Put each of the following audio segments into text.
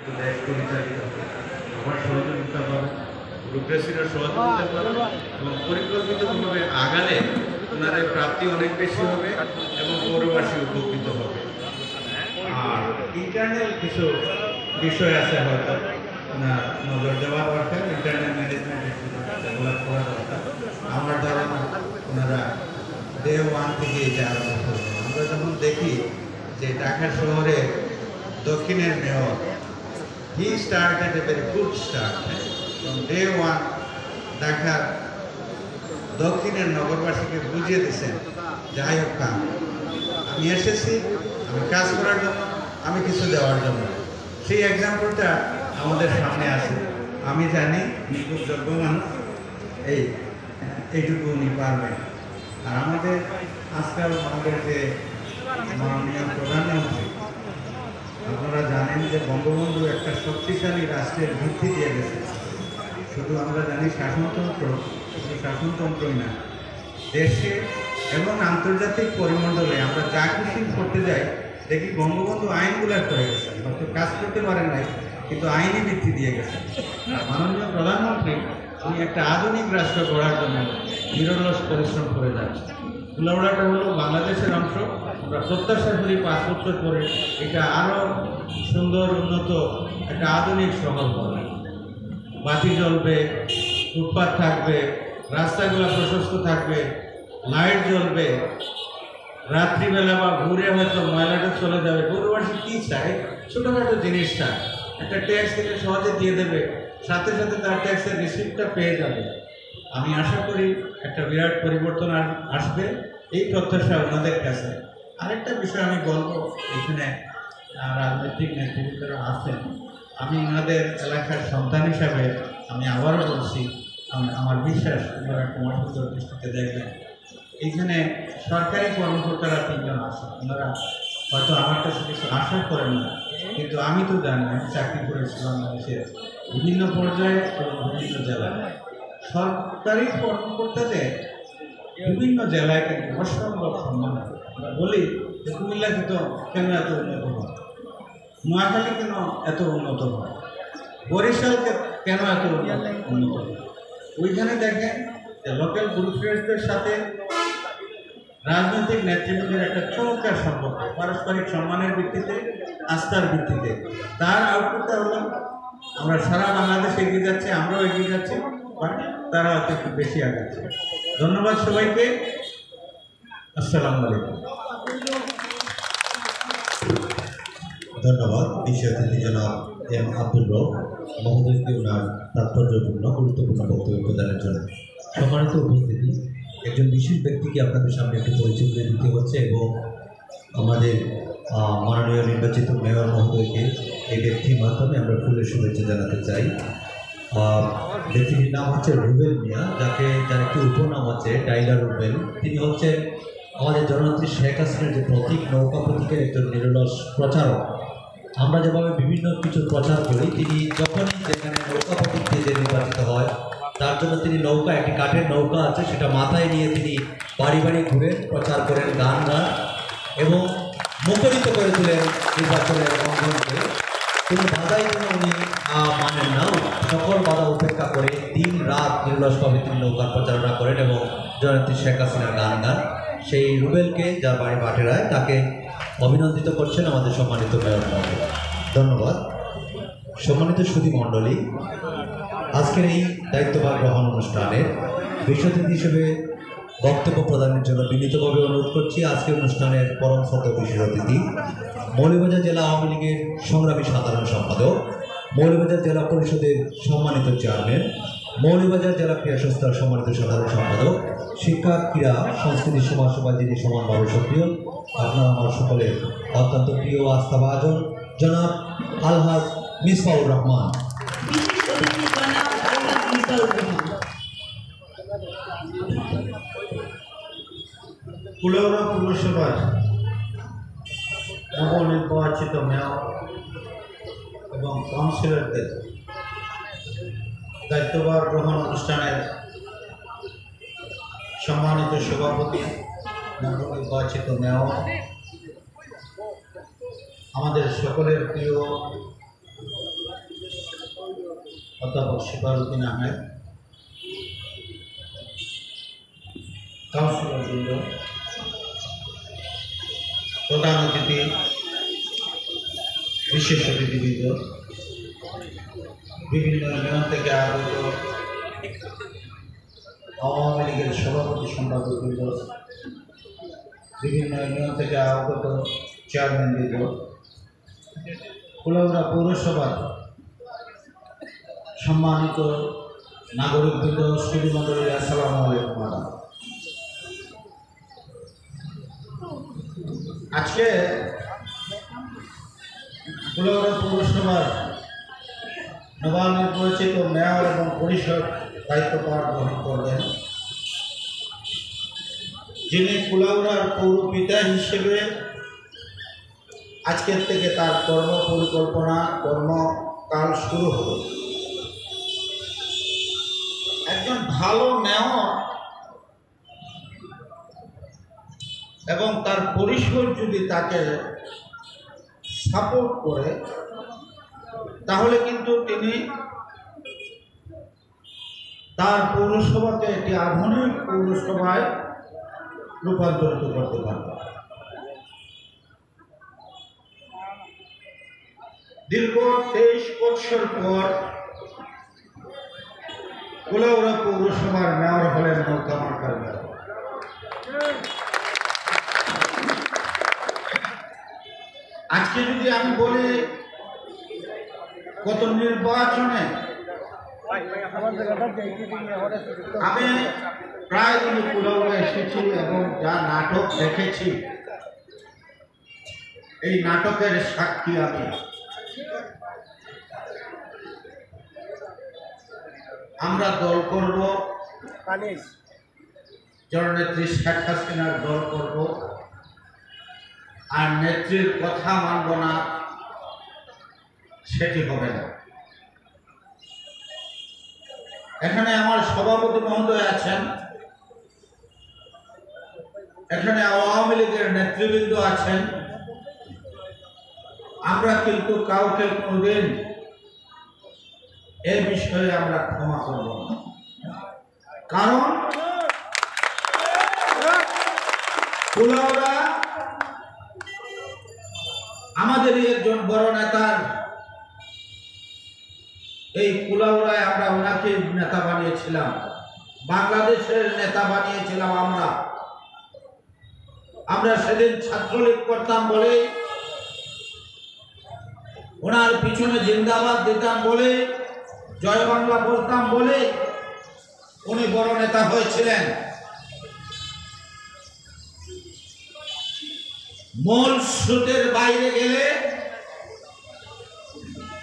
দেশ পরিচালিত হবে, আমার সহযোগিতা পাবে, রূপরেসিরা সহযোগিতা পাবে এবং পরিকল্পিতভাবে আগালে ওনার প্রাপ্তি অনেক বেশি হবে এবং পৌরবাসী উপকৃত হবে। আর ইন্টারনাল কিছু বিষয় আছে হয়তো ওনার নজর দেওয়া দরকার, ইন্টারনাল ম্যানেজমেন্ট ডেভেলপ করা দরকার। আমার ধারণা ওনারা ডে ওয়ান থেকে এটা আরম্ভ করবে। আমরা যখন দেখি যে ঢাকা শহরে দক্ষিণের mayor he started a very good start from day one. ঢাকার দক্ষিণের নগরবাসীকে বুঝিয়ে দিচ্ছেন যে আইয়ুব খান, আমি এসেছি আমি কাজ করার জন্য, আমি কিছু দেওয়ার জন্য। সেই এক্সাম্পলটা আমাদের সামনে আছে। আমি জানি উনি খুব যোগ্য মানুষ, এইটুকু উনি পারবেন। আর আমাদের আজকাল আমাদের যে মাননীয় প্রধানমন্ত্রী, আপনারা জানেন যে বঙ্গবন্ধু একটা শক্তিশালী রাষ্ট্রের ভিত্তি দিয়ে গেছে। শুধু আমরা জানি শাসনতন্ত্র, শুধু শাসনতন্ত্রই না, দেশে এবং আন্তর্জাতিক পরিমণ্ডলে আমরা যা কিছু করতে যাই দেখি বঙ্গবন্ধু আইনগুলো করে গেছেন, হয়তো কাজ করতে পারেন নাই কিন্তু আইনি ভিত্তি দিয়ে গেছেন। মাননীয় প্রধানমন্ত্রী উনি একটা আধুনিক রাষ্ট্র গড়ার জন্য নিরলস পরিশ্রম করে যাচ্ছেন। কুলাউড়াটা হলো বাংলাদেশের অংশ। আমরা প্রত্যাশা করি 5 বছর পরে এটা আরও সুন্দর উন্নত একটা আধুনিক শহর হবে। বাতি জ্বলবে, ফুটপাথ থাকবে, রাস্তাগুলো প্রশস্ত থাকবে, লাইট জ্বলবে, রাত্রিবেলা বা ঘুরে হয়তো ময়লাটা চলে যাবে। পৌরবাসী কী চায়? ছোটোখাটো জিনিস চায়, একটা ট্যাক্স দিলে সহজে দিয়ে দেবে, সাথে সাথে তার ট্যাক্সের রিসিপ্টটা পেয়ে যাবে। আমি আশা করি একটা বিরাট পরিবর্তন আসবে, এই প্রত্যাশা ওনাদের কাছে। আরেকটা বিষয় আমি বলবো, এখানে রাজনৈতিক নেতৃত্বরা আছেন, আমি ওনাদের এলাকার সন্তান হিসাবে আমি আবারও বলছি, আমার বিশ্বাস ওনারা কুমার সুন্দর দৃষ্টিতে দেখবেন। এইখানে সরকারি কর্মকর্তারা 3 জন আছেন, ওনারা হয়তো আমার কাছে কিছু আশা করেন না, কিন্তু আমি তো জানি, আমি চাকরি করেছিলাম বাংলাদেশের বিভিন্ন পর্যায়ে এবং বিভিন্ন জেলায়। সরকারি কর্মকর্তাদের বিভিন্ন জেলায় কিন্তু অসম্ভব সম্মান। আমরা বলি যে কুমিল্লা কিন্তু কেন এত উন্নত হয়, নোয়াখালী কেন এত উন্নত হয়, বরিশালকে কেন এত উন্নত হয়। ওইখানে দেখেন যে লোকাল ব্যুরোক্রেটদের সাথে রাজনৈতিক নেতৃত্বের একটা চমৎকার সম্পর্ক, পারস্পরিক সম্মানের ভিত্তিতে, আস্থার ভিত্তিতে। তার আউটপুটটা হলো আমরা সারা বাংলাদেশে এগিয়ে যাচ্ছি, আমরাও এগিয়ে যাচ্ছি, তারা হয়তো একটু বেশি আগাচ্ছে। ধন্যবাদ সবাইকে। আসসালামু আলাইকুম। ধন্যবাদ বিশেষ অতিথি জনাব এম আব্দুল রব মহোদয়কে ওনার তাৎপর্যপূর্ণ গুরুত্বপূর্ণ বক্তব্য প্রদানের জন্য। সম্মানিত উপস্থিতি, একজন বিশেষ ব্যক্তিকে আপনাদের সামনে একটু পরিচয় করে দিতে হচ্ছে এবং আমাদের মাননীয় নির্বাচিত মেয়র মহোদয়কে এই ব্যক্তির মাধ্যমে আমরা ফুলের শুভেচ্ছা জানাতে চাই। ব্যক্তিটির নাম হচ্ছে রুবেল মিয়া, যার একটি উপনাম আছে টাইলার রুবেল। তিনি হচ্ছে আমাদের জননেত্রী শেখ হাসিনার যে প্রতীক, নৌকা প্রতীকের একজন নিরলস প্রচারক। আমরা যেভাবে বিভিন্ন কিছু প্রচার করি, তিনি যখনই যেখানে নৌকা প্রতীক দিয়ে নির্বাচিত হয় তার জন্য তিনি নৌকা, একটি কাঠের নৌকা আছে, সেটা মাথায় নিয়ে তিনি বাড়ি বাড়ি ঘুরে প্রচার করেন, গান এবং মুখরিত করে তোলেন নির্বাচনের অঙ্গনকে। কোনো বাধাই যেন উনি মানেন না, সকল বাধা উপেক্ষা করে দিন রাত নিরলসভাবে তিনি নৌকার প্রচারণা করেন এবং জননেত্রী শেখ হাসিনার গান। সেই রুবেলকে, যার বাড়ি ভাটেরায়, তাকে অভিনন্দিত করছেন আমাদের সম্মানিত মেয়র মহোদয়। ধন্যবাদ। সম্মানিত সুধী মণ্ডলী, আজকের এই দায়িত্বভার গ্রহণ অনুষ্ঠানের বিশেষ অতিথি হিসেবে বক্তব্য প্রদানের জন্য বিনীতভাবে অনুরোধ করছি আজকের অনুষ্ঠানের পরম শ্রদ্ধেয় বিশেষ অতিথি, মৌলভীবাজার জেলা আওয়ামী লীগের সংগ্রামী সাধারণ সম্পাদক, মৌলভীবাজার জেলা পরিষদের সম্মানিত চেয়ারম্যান, মৌলভীবাজার জেলা ক্রীড়া সংস্থার সম্মানিত সাধারণ সম্পাদক, শিক্ষা, ক্রীড়া, সংস্কৃতি সমাজসেবায় যিনি সমানভাবে সক্রিয়, আপনার আমার সকলের অত্যন্ত প্রিয় আস্থাভাজন জনাব আলহাজ মিসবাউর রহমান। কুলাউড়া পৌরসভার নবনির্বাচিত মেয়র এবং কাউন্সিলরদের দায়িত্বভার গ্রহণ অনুষ্ঠানের সম্মানিত সভাপতি, নবনির্বাচিত মেয়র, আমাদের সকলের প্রিয় অধ্যাপক শিফারউদ্দিন আহমেদ, কাউন্সিলরবৃন্দ, প্রধান অতিথি, বিশেষ অতিথিবৃন্দ, বিভিন্ন ইউনিয়ন থেকে আগত আওয়ামী লীগের সভাপতি সম্পাদকবৃন্দ, বিভিন্ন ইউনিয়ন থেকে আগত চেয়ারম্যানবৃন্দ, কুলাউড়া পৌরসভার সম্মানিত নাগরিকবৃন্দ, সুধীমণ্ডলী, আসসালামু আলাইকুম। আজকে কুলাউড়া পৌরসভার নবনির্বাচিত মেয়র এবং পরিষদ দায়িত্বভার গ্রহণ করবেন যিনি কুলাউড়ার পৌরপিতা হিসেবে আজকের থেকে তার কর্ম পরিকল্পনা কর্মকাল শুরু হল। একজন ভালো মেয়র এবং তার পরিষদ যদি তাকে সাপোর্ট করে তাহলে কিন্তু তিনি তার পৌরসভাকে একটি আধুনিক পৌরসভায় রূপান্তরিত করতে পারবেন। দীর্ঘ 23 বছর পর কুলাউড়া পৌরসভার মেয়র হলেন নৌকা মার্কার মেয়র। আজকে যদি আমি বলি গত নির্বাচনে আমি প্রায় দিন কুলাউড়া এসেছি এবং যা নাটক দেখেছি এই নাটকের সাক্ষী আমি। আমরা দল করব, জননেত্রী শেখ হাসিনার দল করব, আর নেত্রীর কথা মানব না, সেটি হবে না। এখানে আমার সভাপতি মহোদয় আছেন, এখানে আওয়ামী লীগের নেতৃবৃন্দ আছেন। আমরা কিন্তু কাউকে কোনোদিন এ বিষয়ে আমরা ক্ষমা করব না, কারণ কুলাউড়া আমাদেরই একজন বড় নেতার, এই কুলাউড়ায় আমরা ওনাকে নেতা বানিয়েছিলাম, বাংলাদেশের নেতা বানিয়েছিলাম। আমরা সেদিন ছাত্রলীগ করতাম বলে, ওনার পিছনে জিন্দাবাদ দিতাম বলে, জয় বাংলা বলতাম বলে উনি বড় নেতা হয়েছিলেন। মূল স্রোতের বাইরে গেলে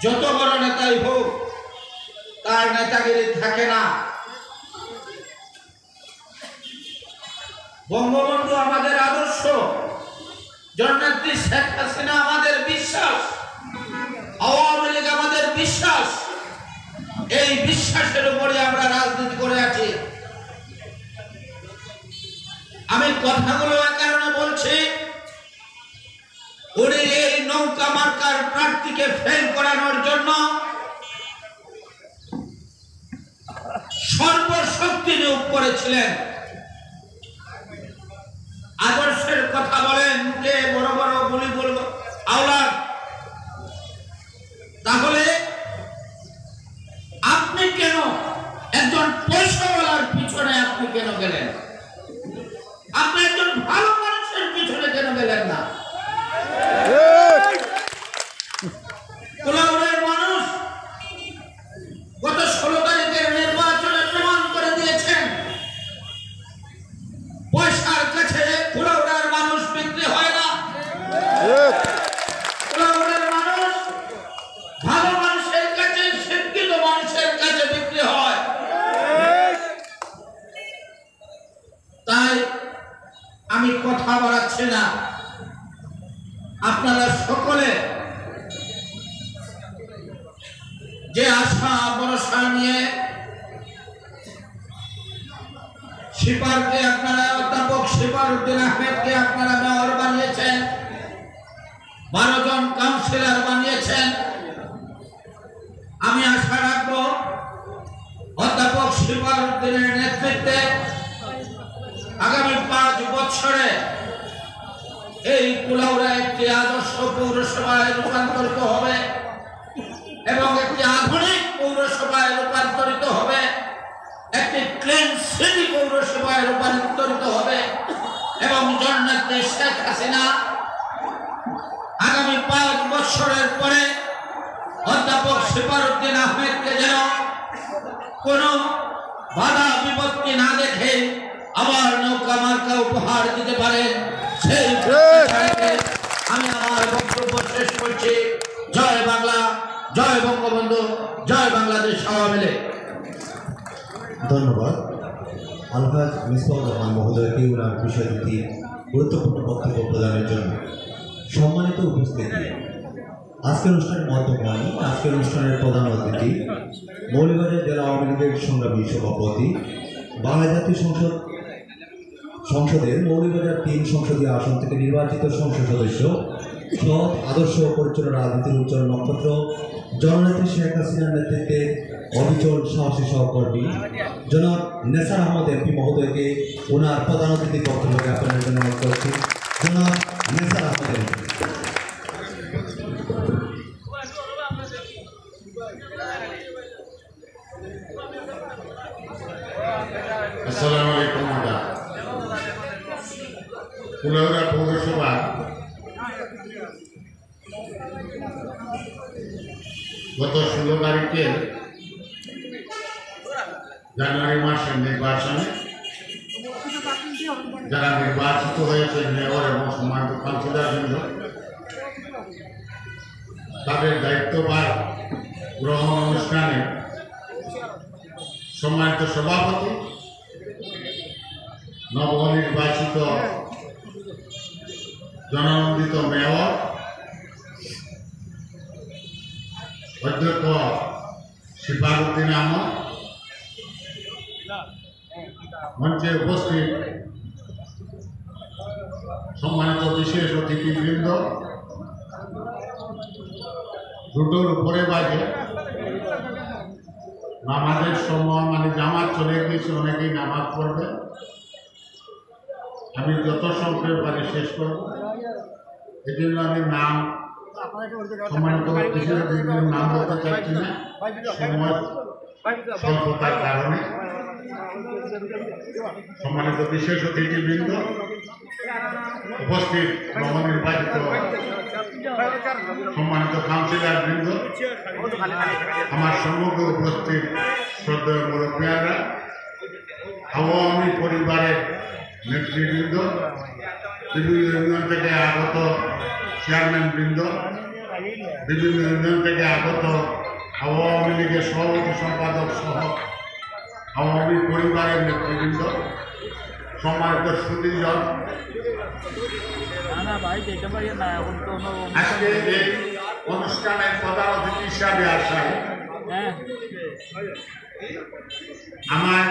যত বড় নেতাই হোক তার নেতাগিরি থাকে না। বঙ্গবন্ধু আমাদের আদর্শ, জননেত্রী শেখ হাসিনা আমাদের বিশ্বাস, আওয়ামী লীগ আমাদের বিশ্বাস। এই বিশ্বাসের উপরে আমরা রাজনীতি করে আছি। আমি কথাগুলো এক কারণে বলছি, উনি এই নৌকা মার্কার প্রার্থীকে ফেল করানোর জন্য সর্বশক্তি নিয়োগ করেছিলেন। আদর্শের কথা বলেন যে বড় বড় বলি বলব আওলাদ, তাহলে আপনি কেন একজন পয়সাওয়ালার পিছনে আপনি কেন গেলেন? আপনি একজন ভালো মানুষের পিছনে কেন গেলেন না? কুলাউড়ার মানুষ গত 16 তারিখের নির্বাচনে প্রমাণ করে দিয়েছেন, পয়সার কাছে কুলাউড়ার মানুষ বিক্রি হয় না। কুলাউড়ার মানুষ ভালো মানুষের কাছে, শিক্ষিত মানুষের কাছে বিক্রি হয়। তাই আমি কথা বাড়াচ্ছি না, আপনারা সকলে যে আশা ভরসা নিয়ে শিপারকে আপনারা, অধ্যাপক শিফারউদ্দিন আহমেদকে আপনারা মেয়র বানিয়েছেন, 12 জন কাউন্সিলর বানিয়েছেন, আমি আশা রাখবো শিপারউদ্দিনের নেতৃত্বে আগামী 5 বছরে এই কুলাউড়া একটি আদর্শ পৌরসভায় রূপান্তরিত হবে এবং একটি আধুনিক পৌরসভায় রূপান্তরিত হবে, একটি ক্লিন সিটি পৌরসভায় রূপান্তরিত হবে এবং জননেত্রী শেখ হাসিনা আগামী 5 বছরের পরে অধ্যাপক শিপারউদ্দিন আহমেদকে যেন কোনো বাধা বিপত্তি না দেখে আবার নৌকা মার্কা উপহার দিতে পারেন, সেই প্রত্যাশায় আমি আমার বক্তব্য শেষ করছি। জয় বাংলা, জয় বঙ্গবন্ধু, জয় বাংলাদেশ আওয়ামী লীগ। ধন্যবাদ আলহাজ মিসবাহুর রহমান মহোদয়কে ওনার বিষয়টি গুরুত্বপূর্ণ বক্তব্য প্রদানের জন্য। সম্মানিত উপস্থিতি, আজকের অনুষ্ঠানের মধ্যমানি, আজকের অনুষ্ঠানের প্রধান অতিথি মৌলভীবাজার জেলা আওয়ামী লীগের সংগ্রামী সভাপতি, বাংলা জাতীয় সংসদের মৌলভীবাজার 3 সংসদীয় আসন থেকে নির্বাচিত সংসদ সদস্য, সৎ আদর্শ ও পরিচালনা রাজনীতির উজ্জ্বল নক্ষত্র, জননেত্রী শেখ হাসিনার নেতৃত্বে অবিচল সাহসী সহকর্মী জনাব নেসার আহমদ এমপি মহোদয়কে ওনার প্রধান অতিথির বক্তব্য জ্ঞাপনের জন্য অনুরোধ করছি। জনাব নেসার আহমদ এমপি। আসসালামু আলাইকুম। কুলাউড়া পৌরসভা গত 16 তারিখে জানুয়ারি মাসের নির্বাচনে যারা নির্বাচিত হয়েছে মেয়র এবং সম্মানিত কাউন্সিলরবৃন্দ, তাদের দায়িত্বভার গ্রহণ অনুষ্ঠানে সম্মানিত সভাপতি, নবনির্বাচিত জননন্দিত মেয়র, অধ্যক্ষ শিপারউদ্দিন আহমদ, মঞ্চে উপস্থিত সম্মানিত বিশেষ অতিথিবৃন্দ, দুটোর উপরে বাজে নামাজের সময়, মানে জামাত চলে গিয়েছে, অনেকেই নামাজ পড়বে। আমি যত সংক্ষেপ পারি শেষ করব, এই জন্য আমি নাম সম্মানিত নাম বলতে চাচ্ছি না, সময় স্বল্পতার কারণে। সম্মানিত বিশেষ অতিথিবৃন্দ, উপস্থিত নবনির্বাচিত সম্মানিত কাউন্সিলর বৃন্দ, আমার সম্মুখে উপস্থিত শ্রদ্ধেয় মুরব্বিয়ানরা, আওয়ামী পরিবারের নেতৃবৃন্দ, বিভিন্ন ইউনিয়ন থেকে আগত চেয়ারম্যান বৃন্দ, বিভিন্ন ইউনিয়ন থেকে আগত আওয়ামী লীগের সভাপতি সম্পাদক সহ আওয়ামী পরিবারের নেতৃবৃন্দ, সম্মানিত সুধীজন, আজকে এই অনুষ্ঠানের প্রধান অতিথি হিসাবে আসায় আমার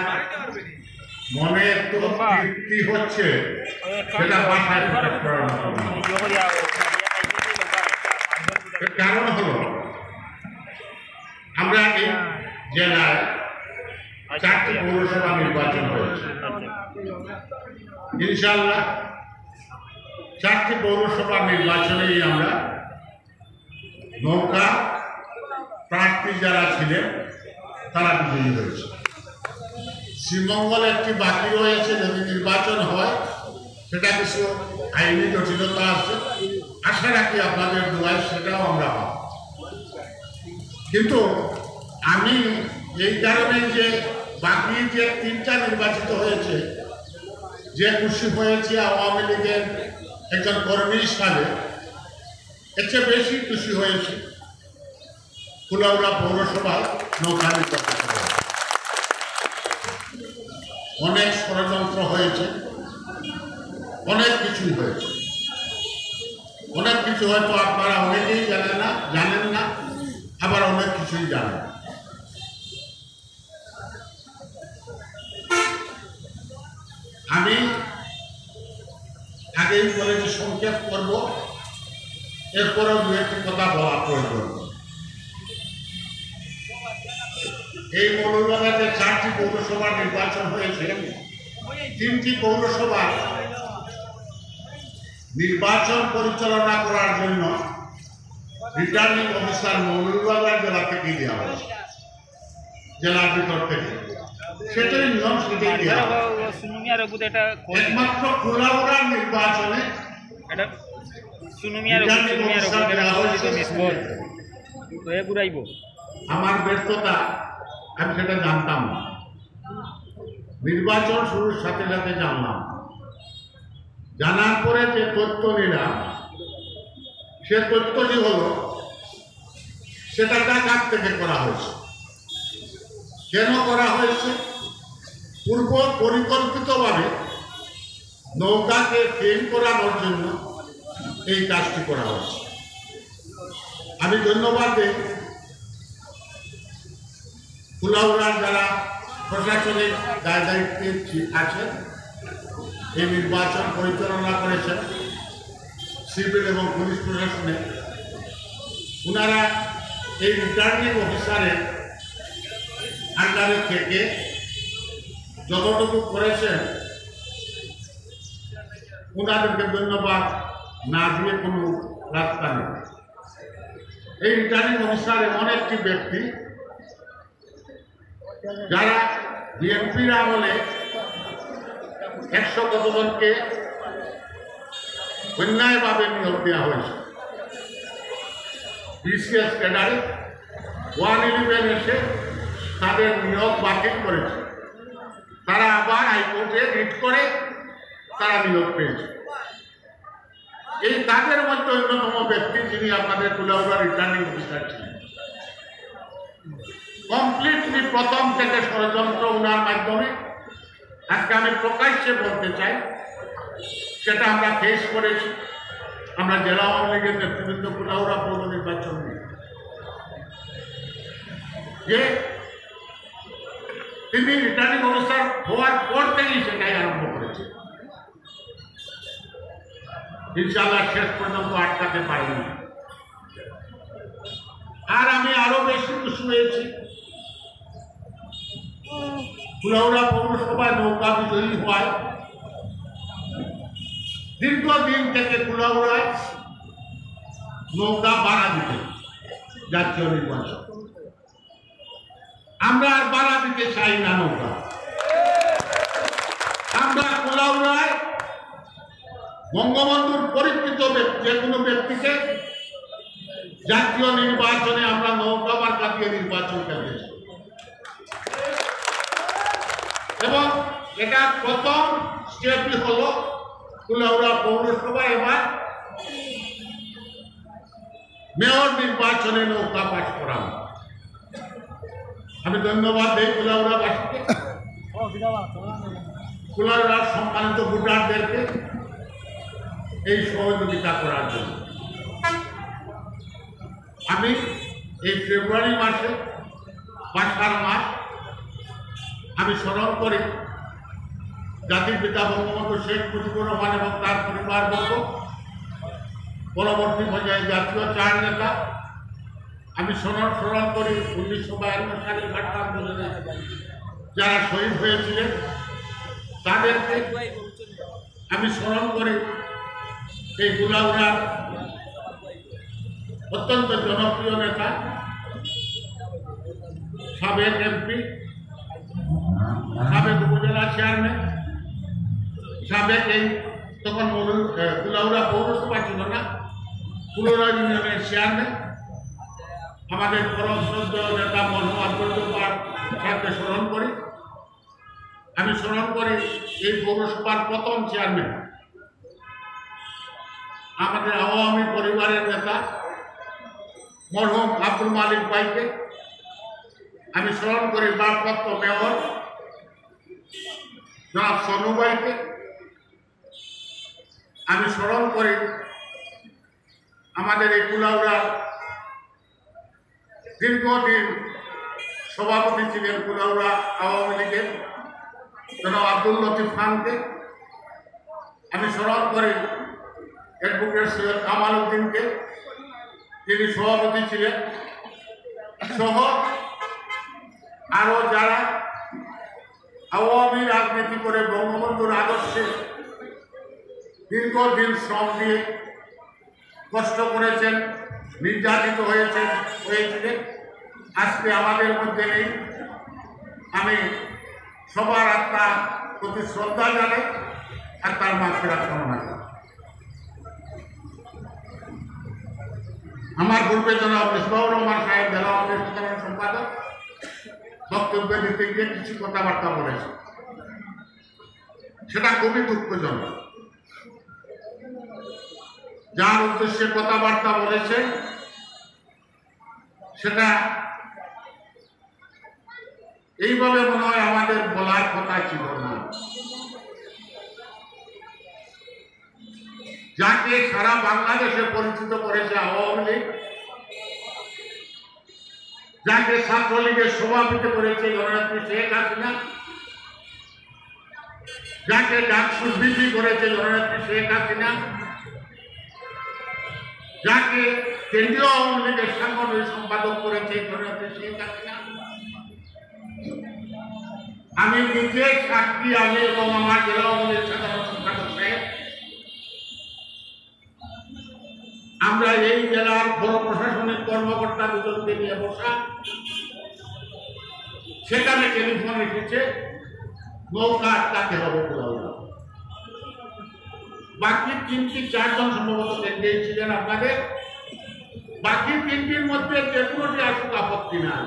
মনে একটু তৃপ্তি হচ্ছে, সেটা বাসায় প্রকাশ করার মতো। কারণ হলো আমরা এই জেলায় 4টি পৌরসভা নির্বাচন হয়েছে। ইনশাআল্লাহ 4টি পৌরসভা নির্বাচনেই আমরা নৌকা প্রার্থী যারা ছিলেন তারা বিজয়ী হয়েছে। শ্রীমঙ্গল একটি বাকি রয়েছে, যদি নির্বাচন হয় সেটা কিছু আইনি জটিলতা আছে, আশা রাখি আপনাদের দোয়ায় সেটাও আমরা পাব। কিন্তু আমি এই কারণে যে বাকি যে 3টা নির্বাচিত হয়েছে, যে খুশি হয়েছে আওয়ামী লীগের একজন কর্মী হিসাবে, এর চেয়ে বেশি খুশি হয়েছে কুলাউড়া পৌরসভায় নৌকা নির্বাচিত হয়েছে। অনেক ষড়যন্ত্র হয়েছে, অনেক কিছুই হয়েছে, অনেক কিছু হয়তো আপনারা অনেকেই জানেন না, আবার অনেক কিছুই জানেন। আমি আগেই বলেছি সংক্ষেপ করব, এরপরেও দু একটি কথা বলা প্রয়োজন। এই মৌলভীবাজারে 4টি পৌরসভার নির্বাচন হয়েছে। 3টি পৌরসভা নির্বাচন পরিচালনা করার জন্য রিটার্নিং অফিসার মৌলভীবাজার জেলা থেকে দেওয়া হয়েছে, জেলার ভিতর থেকে। সেটাই নিয়ম, সেটাই দেওয়া একমাত্র কুলাউড়ার নির্বাচনে আমার ব্যর্থতা, আমি সেটা জানতাম না। নির্বাচন শুরুর সাথে সাথে জানলাম। জানার পরে যে তথ্য নিলাম, সে তথ্যটি হলো সেটা কার থেকে করা হয়েছে, কেন করা হয়েছে। পূর্ব পরিকল্পিতভাবে নৌকাকে ফেল করানোর জন্য এই কাজটি করা হয়েছে। আমি ধন্যবাদ দিই কুলাউড়ার যারা প্রশাসনিক দায় দায়িত্বে আছেন, এই নির্বাচন পরিচালনা করেছেন সিভিল এবং পুলিশ প্রশাসনে। ওনারা এই রিটার্নিং অফিসারের আন্ডারে থেকে যতটুকু করেছেন, ওনাদেরকে ধন্যবাদ না দিয়ে কোনো রাস্তা নেই। এই রিটার্নিং অফিসার এমন একটি ব্যক্তি যারা বিএনপির আমলে 100 কতজনকে অন্যায়ভাবে নিয়োগ দেওয়া হয়েছে। বিসিএস ক্যাডারে 111 এসে তাদের নিয়োগ বাতিল করেছে। তারা আবার হাইকোর্টে রিট করে তারা নিয়োগ পেয়েছে। এই তাদের মধ্যে অন্যতম ব্যক্তি যিনি আপনাদের কুলাউড়া রিটার্নিং অফিসার ছিলেন। কমপ্লিটলি প্রথম থেকে ষড়যন্ত্র ওনার মাধ্যমে। আজকে আমি প্রকাশ্যে বলতে চাই, সেটা আমরা ফেস করেছি। আমরা জেলা আওয়ামী লীগের নেতৃবৃন্দ কুলাউড়া পৌর নির্বাচন নিয়ে, যে তিনি রিটার্নিং অফিসার হওয়ার পর থেকেই সেটাই আরম্ভ করেছে। ইনশাআল্লাহ শেষ পর্যন্ত আটকাতে পারেনি। আর আমি আরো বেশি খুশি হয়েছি, কুলাউড়া পৌরসভায় নৌকা বিজয়ী হওয়ায় দীর্ঘদিন থেকে কুলাউড়ায় নৌকা ভাড়া দিতে জাতীয় নির্বাচন। আমরা আর ভাড়া দিতে চাই না নৌকা। আমরা কুলাউড়ায় বঙ্গবন্ধুর পরিচিত যে কোনো ব্যক্তিকে জাতীয় নির্বাচনে আমরা নৌকা মার্কা দিয়ে নির্বাচন করেছি, এবং এটা প্রথম স্টেপই হলো কুলাউড়া পৌরসভা এবার মেয়র নির্বাচনে নৌকা পাশ করানো। আমি ধন্যবাদ দিই কুলাউড়াবাসীকে, কুলাউড়ার সম্মানিত ভোটারদেরকে এই সহযোগিতা করার জন্য। আমি এই ফেব্রুয়ারি মাসে, বাসার মাস, আমি স্মরণ করি জাতির পিতা বঙ্গবন্ধু শেখ মুজিবুর রহমান এবং তার পরিবারবর্গ, পরবর্তী পর্যায়ে জাতীয় 4 নেতা। আমি স্মরণ করি 1952 সালের ভাষা আন্দোলনে যারা শহীদ হয়েছিলেন তাদেরকে। আমি স্মরণ করি এই কুলাউড়ার অত্যন্ত জনপ্রিয় নেতা, সাবেক এমপি, সাবেক উপজেলা চেয়ারম্যান, সাবেক এই তখন কুলাউড়া পৌরসভা ছিল না, কুলাউড়া ইউনিয়নের চেয়ারম্যান, আমাদের পরম শ্রদ্ধেয় নেতা মরহুম আব্দুল জব্বার সাহেবকে স্মরণ করি। আমি স্মরণ করি এই পৌরসভার প্রথম চেয়ারম্যান, আমাদের আওয়ামী পরিবারের নেতা মরহুম আব্দুল মালিক ভাইকে। আমি স্মরণ করি ভারপ্রাপ্ত মেয়র জনাব সোনু ভাইকে। আমি স্মরণ করি আমাদের এই কুলাউড়া দীর্ঘদিন সভাপতি ছিলেন কুলাউড়া আওয়ামী লীগের জনাব আব্দুল লতিফ খানকে। আমি স্মরণ করি অ্যাডভোকেট সৈয়দ কামাল উদ্দিনকে, যিনি সভাপতি ছিলেন, সহ আরো যারা আওয়ামী রাজনীতি করে বঙ্গবন্ধুর আদর্শে দীর্ঘদিন শ্রম দিয়ে কষ্ট করেছেন, নির্যাতিত হয়েছিলেন, আজকে আমাদের মধ্যে নেই। আমি সবার আত্মা প্রতি শ্রদ্ধা জানাই আর তার মাগফিরাত কামনা করি। আমার পূর্বে জনাব মিসবাহুর রহমান সাহেব জেলা আওয়ামী লীগ সাধারণ সম্পাদক বক্তব্য দিতে গিয়ে কিছু কথাবার্তা বলেছে, সেটা খুবই দুঃখজনক। যার উদ্দেশ্যে কথাবার্তা বলেছে সেটা এইভাবে মনে হয় আমাদের বলার কথা ছিল না। যাকে সারা বাংলাদেশে পরিচিত করেছে আওয়ামী লীগ, যাকে ছাত্রলীগের সভাপতি করেছে জননেত্রী শেখ হাসিনা, যাকে ডাকসুর বৃদ্ধি করেছে জননেত্রী শেখ হাসিনা, যাকে কেন্দ্রীয় আওয়ামী লীগের সাংগঠনিক সম্পাদক করেছে জননেত্রী শেখ হাসিনা, আমি নিজে সাক্ষী, আমি এবং আমার জেলা আওয়ামী লীগ সাধারণ সম্পাদক সাহেব, আমরা এই জেলার বড় প্রশাসনিক কর্মকর্তা দুজনকে নিয়ে বসা, সেখানে টেলিফোন এসেছে নৌকা আটকাতে হবে কুলাউড়া। বাকি 3-4 সম্ভবত কেন্দ্রে ছিলেন আপনাদের, বাকি 3টির মধ্যে যে কোনোটি আসুক আপত্তি নাই,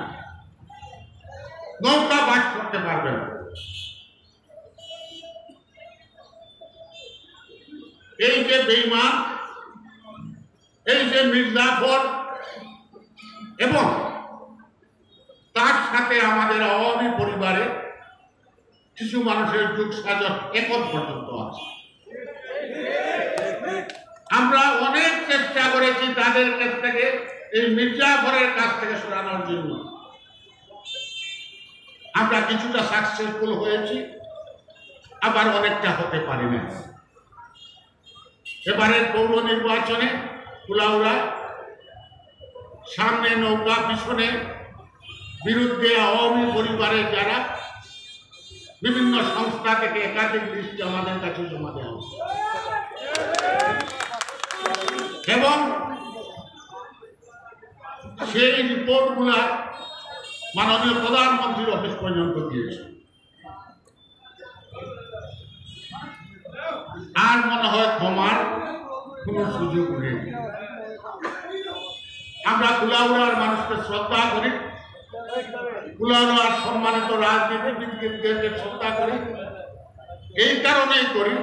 নৌকা বাস করতে পারবে না। এই যে বেঈমান, এই যে মির্জাফর এবং তার সাথে আমাদের আওয়ামী পরিবারে কিছু মানুষের যুগ সাজত এখন পর্যন্ত আছে। আমরা অনেক চেষ্টা করেছি তাদের কাছ থেকে, এই মির্জাফরের কাছ থেকে সরানোর জন্য। আমরা কিছুটা সাকসেসফুল হয়েছি, আবার অনেকটা হতে পারি না। এবারের পৌর নির্বাচনে কুলাউড়া সামনে নৌকা, পিছনে বিরুদ্ধে আওয়ামী পরিবারের যারা বিভিন্ন সংস্থা থেকে একাধিক লিস্ট আমাদের কাছে জমা দেওয়া হচ্ছে এবং সেই রিপোর্টগুলা মাননীয় প্রধানমন্ত্রীর অফিস পর্যন্ত দিয়েছে। আর মনে হয় ক্ষমার কোন সুযোগ নেই। আমরা কুলাউড়ার মানুষকে শ্রদ্ধা করি, কুলাউড়ার সম্মানিত রাজনীতিবিদদেরকে শ্রদ্ধা করি। এই কারণেই করি,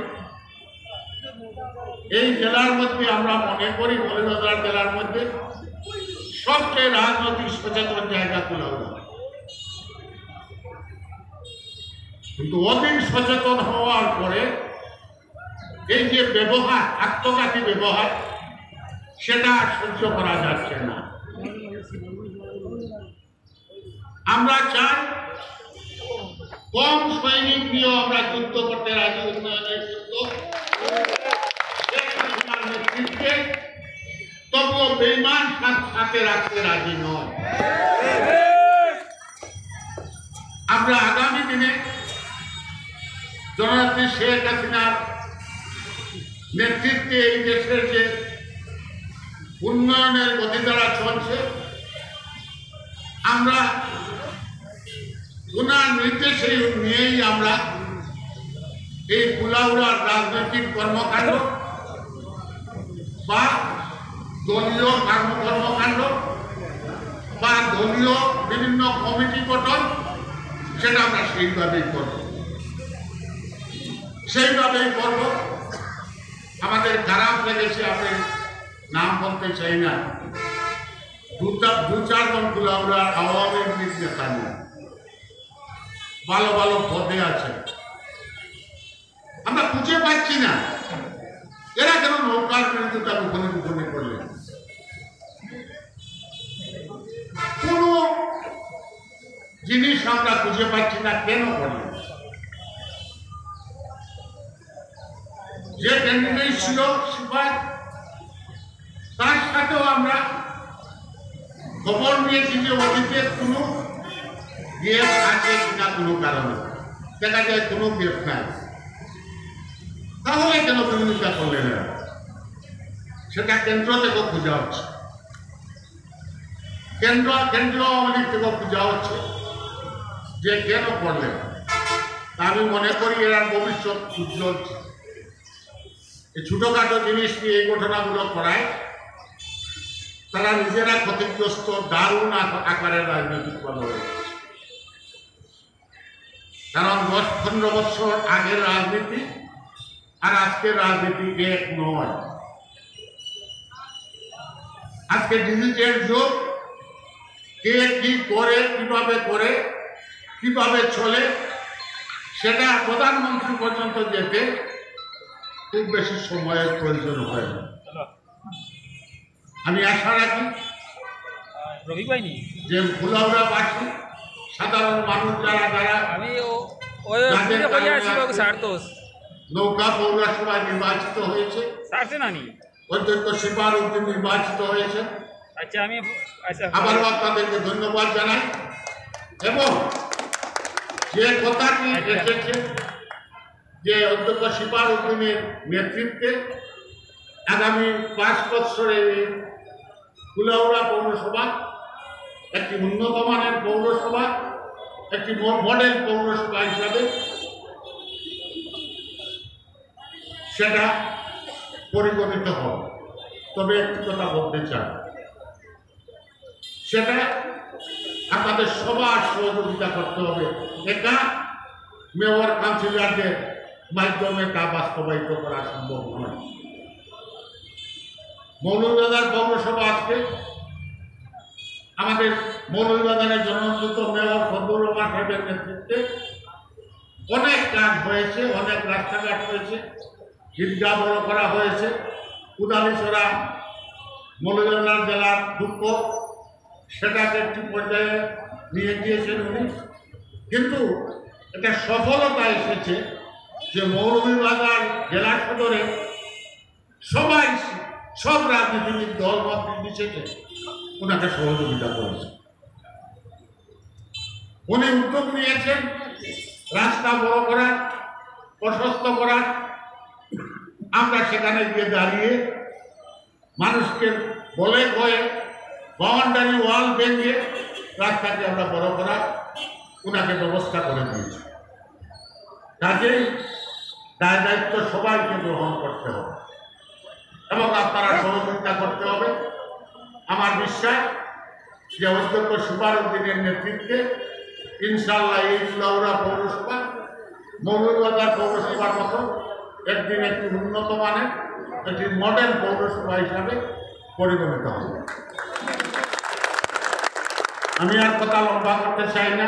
এই জেলার মধ্যে আমরা মনে করি মৌলভীবাজার জেলার মধ্যে সবচেয়ে রাজনৈতিক সচেতন জায়গা কুলাউড়া। কিন্তু অধিক সচেতন হওয়ার পরে এই যে ব্যবহার, আত্মঘাতী ব্যবহার, সেটা সহ্য করা যাচ্ছে না। আমরা চাই কম সৈনিক নিয়েও আমরা যুদ্ধ করতে রাজি, উন্নয়নের যুদ্ধ, নেতৃত্বে, তবুও বেঈমান সাথে রাখতে রাজি নয়। আমরা আগামী দিনে জননেত্রী শেখ হাসিনার নেতৃত্বে এই দেশের যে উন্নয়নের গতিধারা চলছে, আমরা ওনার নির্দেশে নিয়েই আমরা এই কুলাউড়ার রাজনৈতিক কর্মকাণ্ড বা দলীয় কর্মকাণ্ড বা দলীয় বিভিন্ন কমিটি গঠন, সেটা আমরা সেইভাবেই করব। আমাদের খারাপ লেগেছে, আমি নাম বলতে চাই না, 2-4 জন কুলাউড়ার আওয়ামী লীগ নেতা নেই, ভালো ভালো পদে আছে, আমরা খুঁজে পাচ্ছি না এরা কেন নৌকার বিরুদ্ধে গোপনে করলেন। কোন জিনিস আমরা খুঁজে পাচ্ছি না কেন করলেন। যে ক্যান্ডিডেট ছিল সিপাই, তার সাথেও আমরা খবর নিয়েছি যে অতীতে কোনো গেপ আছে কিনা কোনো কারণে, দেখা যায় কোনো গেপ নাই, তাহলে কেন বিরোধিতা করলেন এরা? সেটা কেন্দ্র থেকেও খোঁজা হচ্ছে, কেন্দ্রীয় আওয়ামী লীগ থেকেও খোঁজা হচ্ছে যে কেন করলেন। আমি মনে করি এরা ভবিষ্যৎ উজ্জ্বল। এই ছোটখাটো জিনিস নিয়ে এই ঘটনাগুলো করায় তারা নিজেরা ক্ষতিগ্রস্ত, দারুণ আকারে রাজনৈতিক দল হয়ে গেছে। কারণ 10-15 বছর আগের রাজনীতি আর আজকের রাজনীতি এক নয়। আজকে ডিজিটাল যুগ, কে কি করে, কিভাবে চলে, সেটা প্রধানমন্ত্রী পর্যন্ত যেতে খুব বেশি সময়ের প্রয়োজন হয় না। আমি আশা রাখি যে ফুলাউড়াবাসী, সাধারণ মানুষ যারা নৌকা পৌরসভায় নির্বাচিত হয়েছে, অধ্যক্ষ শিপার উদ্দিন নির্বাচিত হয়েছে, আবারও আপনাদেরকে ধন্যবাদ জানাই। এবং যে কথাটি এসেছে যে অধ্যক্ষ শিপার উদ্দিনের নেতৃত্বে আগামী 5 বছরে কুলাউড়া পৌরসভা একটি উন্নত মানের পৌরসভা, একটি মডেল পৌরসভা হিসাবে সেটা পরিগণিত হবে। তবে একটি কথা বলতে চাই, সেটা আপনাদের সবার সহযোগিতা করতে হবে। একা মেয়র কাউন্সিলরদের মাধ্যমে তা বাস্তবায়িত করা সম্ভব নয়। মৌলভীবাজার পৌরসভা আজকে আমাদের মৌলভীবাজারের জনপ্রিয় মেয়র ফজলুর রহমান সাহেবের নেতৃত্বে অনেক কাজ হয়েছে, অনেক রাস্তাঘাট হয়েছে, ঈদগাহ বড় করা হয়েছে, কুদালিছড়া মৌলভীবাজার জেলার দুঃখ সেটাকে একটি পর্যায়ে নিয়ে গিয়েছেন উনি। কিন্তু এটা সফলতা এসেছে যে মৌলভীবাজার জেলা সদরে সব রাজনীতিবিদ দল মত নির্বিশেষে ওনাকে সহযোগিতা করেছে। উনি উদ্যোগ নিয়েছেন রাস্তা বড় করার, প্রশস্ত করার। আমরা সেখানে গিয়ে দাঁড়িয়ে মানুষকে বলে কয়ে বাউন্ডারি ওয়াল ভেঙে রাস্তাকে আমরা বড় করার ওনাকে ব্যবস্থা করে দিয়েছি। কাজেই দায়িত্ব সবাইকে গ্রহণ করতে হবে এবং আপনারা সহযোগিতা করতে হবে। আমার বিশ্বাস যে অধ্যক্ষ শিপার উদ্দিনের নেতৃত্বে ইনশাআল্লাহ এই কুলাউড়া পৌরসভা মৌলভীবাজার পৌরসভার মতো একদিন একটি উন্নত মানের একটি মডেল পৌরসভা হিসাবে পরিগণিত হবে। আমি আর কথা লম্বা করতে চাই না।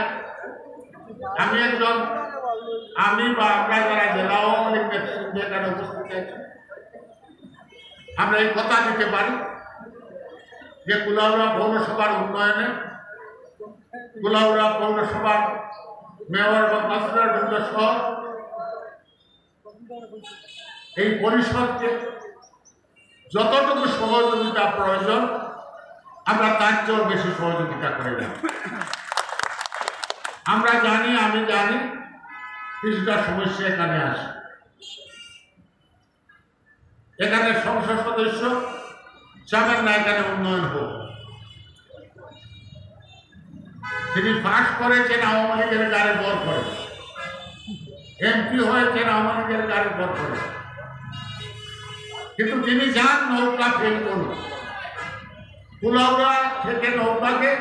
আমি বা আমরা যারা জেলা আওয়ামী লীগ নেতৃত্বে এখানে উপস্থিত আছি, আমরা এই কথা দিতে পারি যে কুলাউড়া পৌরসভার উন্নয়নে, কুলাউড়া পৌরসভার মেয়র এবং কাউন্সিলরবৃন্দ সহ এই পরিষদকে যতটুকু সহযোগিতা প্রয়োজন আমরা তার চেয়েও বেশি সহযোগিতা করে যাব। আমরা জানি, আমি জানি কিছুটা সমস্যা এখানে আসে। এখানে সংসদ সদস্য চাবেন না এখানে উন্নয়ন হোক। তিনি পাশ করেছেন আওয়ামী লীগের গাড়ি বর করে, এমপি হয়েছেন আওয়ামী লীগের গাড়ি বর করে, কিন্তু তিনি যান নৌকা ফেল করুন। কুলাউড়া থেকে নৌকাকে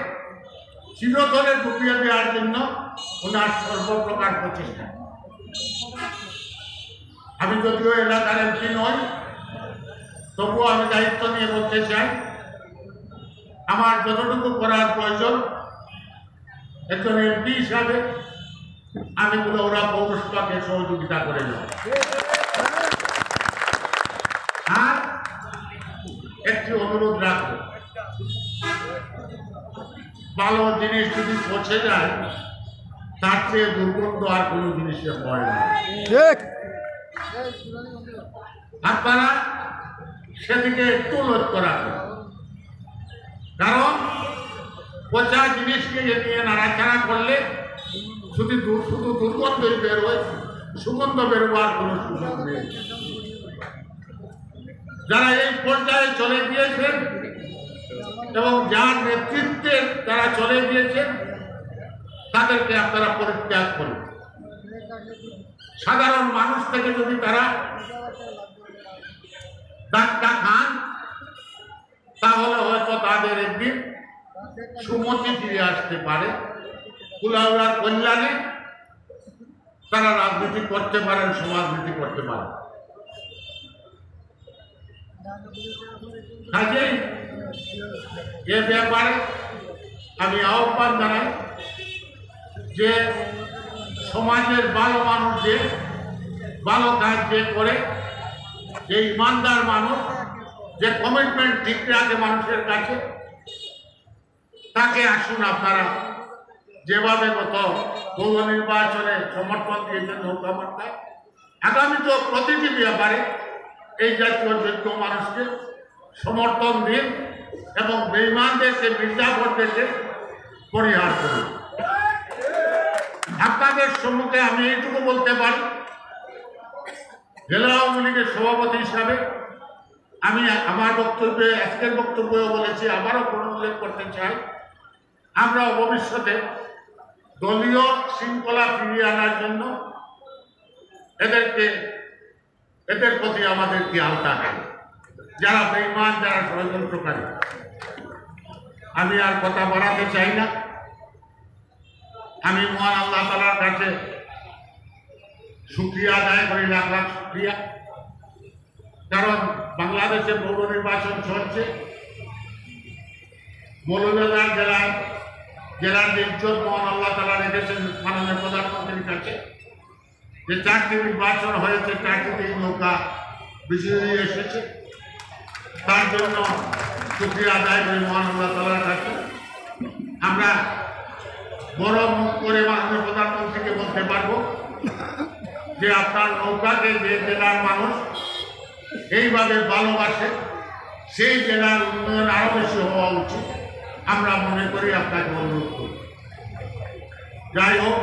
চিরতরে ডুবিয়ে দেওয়ার জন্য ওনার সর্বপ্রকার প্রচেষ্টা। আমি যদিও এলাকার এমপি নই, তবুও আমি দায়িত্ব নিয়ে বলতে চাই, আমার যতটুকু করার প্রয়োজন একজন এমপি হিসাবে আমি কুলাউড়া পৌরসভাকে সহযোগিতা করে যাব। আর একটি অনুরোধ রাখবো, ভালো জিনিস যদি পচে যায় তার চেয়ে দুর্গন্ধ আর কোনো জিনিসে হয় না। আপনারা সেদিকে একটু লক্ষ্য রাখবেন, কারণ পচা জিনিসকে নিয়ে নাড়াচাড়া করলে শুধু দুর্গন্ধই বেরোয়, সুগন্ধ বেরোবার কোনো সুযোগ নেই। যারা এই পর্যায়ে চলে গিয়েছেন এবং যার নেতৃত্বে যারা চলে গিয়েছেন তাদেরকে আপনারা পরিত্যাগ করুন। সাধারণ মানুষ থেকে যদি তারা ধাক্কা খান তাহলে হয়তো তাদের একদিন সুমতি ফিরে আসতে পারে, কুলাউড়ার কল্যাণে তারা রাজনীতি করতে পারেন, সমাজনীতি করতে পারেন। কাজেই এ ব্যাপারে আমি আহ্বান জানাই যে সমাজের ভালো মানুষ যে ভালো কাজ যে করে, যে ইমানদার মানুষ, যে কমিটমেন্ট ঠিক রাখে মানুষের কাছে, তাকে আসুন আপনারা যেভাবে গত পৌর নির্বাচনে সমর্থন দিয়েছেন নৌকা মার্কায়, আগামী তো প্রতিটি ব্যাপারে এই জাতীয় যোগ্য মানুষকে সমর্থন দিন এবং বেঈমানদেরকে, মির্জাফরদেরকে পরিহার করুন। আপনাদের সম্মুখে আমি এইটুকু বলতে পারি, জেলা আওয়ামী লীগের সভাপতি হিসাবে আমি আমার বক্তব্যে, আজকের বক্তব্যেও বলেছি, আবারও পুনরুল্লেখ করতে চাই, আমরা ভবিষ্যতে দলীয় শৃঙ্খলা ফিরিয়ে আনার জন্য এদের প্রতি আমাদের খেয়াল থাকে, যারা বেঈমান, যারা ষড়যন্ত্রকারী। আমি আর কথা বাড়াতে চাই না। আমি মহান আল্লাহ তাআলার কাছে শুকরিয়া আদায় করি, লাখ লাখ শুকরিয়া। কারণ বাংলাদেশে পৌর নির্বাচন চলছে, মৌলভীবাজার জেলার যে ইজ্জত মহান আল্লাহ তাআলা রেখেছেন মাননীয় প্রধানমন্ত্রীর কাছে, যে 4টি নির্বাচন হয়েছে, 4টিতেই নৌকা বিজয়ী এসেছে, তার জন্য শুকরিয়া আদায় করি মহান আল্লাহ তাআলার কাছে। আমরা বড় মুখ করে মাননীয় প্রধানমন্ত্রীকে বলতে পারবো যে আপনার নৌকাকে যে জেলার মানুষ এইভাবে ভালোবাসে, সেই জেলার উন্নয়ন আরো বেশি হওয়া উচিত, আমরা মনে করি, আপনাকে অনুরোধ করি। যাই হোক,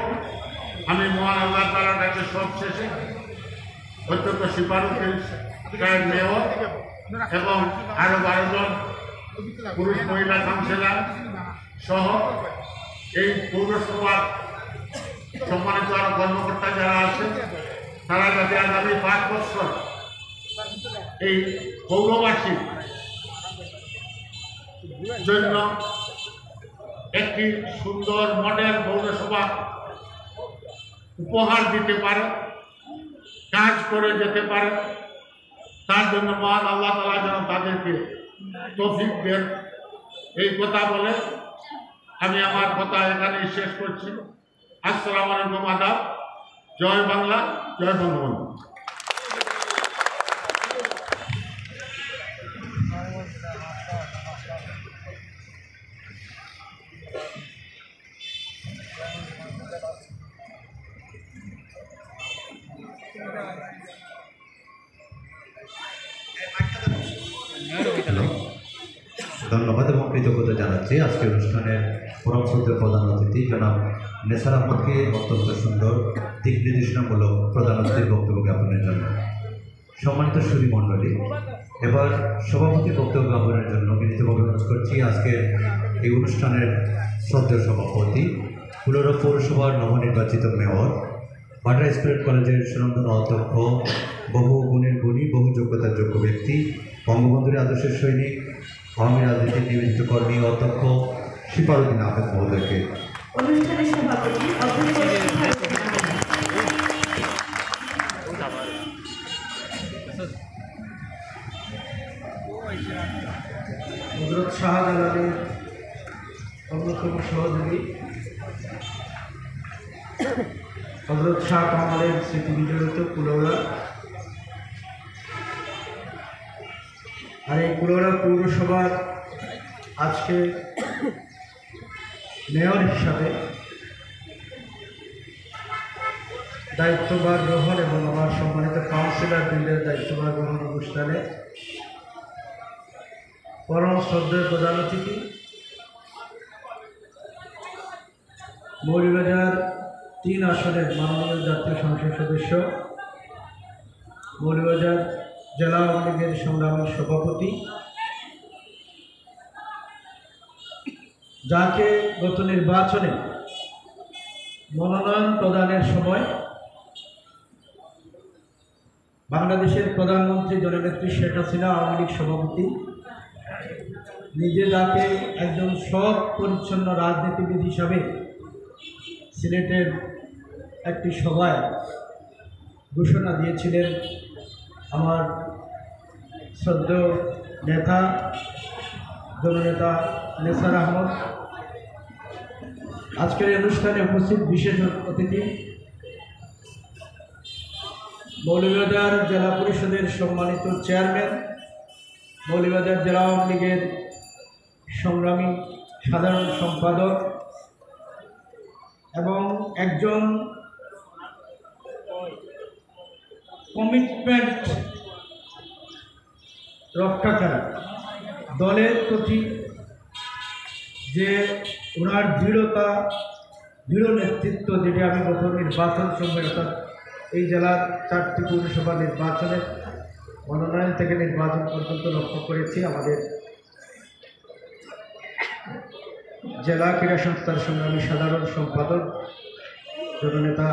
আমি মহান আল্লাহ তাআলার কাছে সবশেষে অধ্যক্ষ সিপারুদ্দিন সাহেব মেয়র এবং আরো 12 জন পুরুষ মহিলা কাউন্সিলর সহ এই পৌরসভার সম্মানিত আরো কর্মকর্তা যারা আছে, তারা যাতে আগামী 5 বছর এই পৌরবাসীর জন্য একটি সুন্দর মডেল পৌরসভা উপহার দিতে পারে, কাজ করে যেতে পারে, তার জন্য মহান আল্লাহ তাআলা যেন তাদেরকে তৌফিক দেন। এই কথা বলে আমি আমার কথা এখানেই শেষ করছি। আসসালামু আলাইকুম, আদাব। জয় বাংলা, জয় বঙ্গবন্ধু। ধন্যবাদ এবং কৃতজ্ঞতা জানাচ্ছি আজকের অনুষ্ঠানের পরম শ্রদ্ধেয় প্রধান অতিথি জনাব নেসার আহমদকে অত্যন্ত সুন্দর দিক নির্দেশনামূলক প্রধান অতিথির বক্তব্য জ্ঞাপনের জন্য। সম্মানিত সুধী মণ্ডলী, এবার সভাপতির বক্তব্য জ্ঞাপনের জন্য বিনীতভাবে অনুরোধ করছি আজকের এই অনুষ্ঠানের শ্রদ্ধেয় সভাপতি, কুলাউড়া পৌরসভার নবনির্বাচিত মেয়র, ভাটারা স্কুল কলেজের সুনন্দন অধ্যক্ষ, বহু গুণের গুণী, বহু যোগ্যতার যোগ্য ব্যক্তি, বঙ্গবন্ধুর আদর্শের সৈনিক, আওয়ামী রাজনীতির নিবেদিত কর্মী অধ্যক্ষ সিপারুদ্দিন আহমেদ মহোদয়কে অনুষ্ঠানের সভাপতি হযরত শাহজালালের অন্যতম সহযোগী হযরত শাহ কামালের স্মৃতি বিজড়িত কুলাউড়া, আর এই কুলাউড়া পৌরসভার আজকে মেয়র হিসাবে দায়িত্বভার গ্রহণ এবং আমার সম্মানিত কাউন্সিলর বৃন্দের দায়িত্বভার গ্রহণ অনুষ্ঠানে পরম শ্রদ্ধেয় প্রধান অতিথি মৌলভীবাজার 3 আসনের মাননীয় জাতীয় সংসদ সদস্য, মৌলভীবাজার জেলা আওয়ামী লীগের সংগ্রামী সভাপতি, যাকে গত নির্বাচনে মনোনয়ন প্রদানের সময় বাংলাদেশের প্রধানমন্ত্রী জননেত্রী শেখ হাসিনা আওয়ামী লীগ সভাপতি নিজে যাকে একজন সৎ পরিচ্ছন্ন রাজনীতিবিদ হিসাবে সিলেটের একটি সভায় ঘোষণা দিয়েছিলেন আমার শ্রদ্ধেয় নেতা জননেতা নেসার আহমদ। আজকের এই অনুষ্ঠানে উপস্থিত বিশেষ অতিথি মৌলভীবাজার জেলা পরিষদের সম্মানিত চেয়ারম্যান, মৌলভীবাজার জেলা আওয়ামী লীগের সংগ্রামী সাধারণ সম্পাদক এবং একজন কমিটমেন্ট রক্ষাকারী, দলের প্রতি যে ওনার দৃঢ় নেতৃত্ব, যেটি আমি গত নির্বাচন সময় অর্থাৎ এই জেলার 4টি পৌরসভা নির্বাচনের মনোনয়ন থেকে নির্বাচন পর্যন্ত লক্ষ্য করেছি। আমাদের জেলা ক্রীড়া সংস্থার সংগ্রামী সাধারণ সম্পাদক জননেতা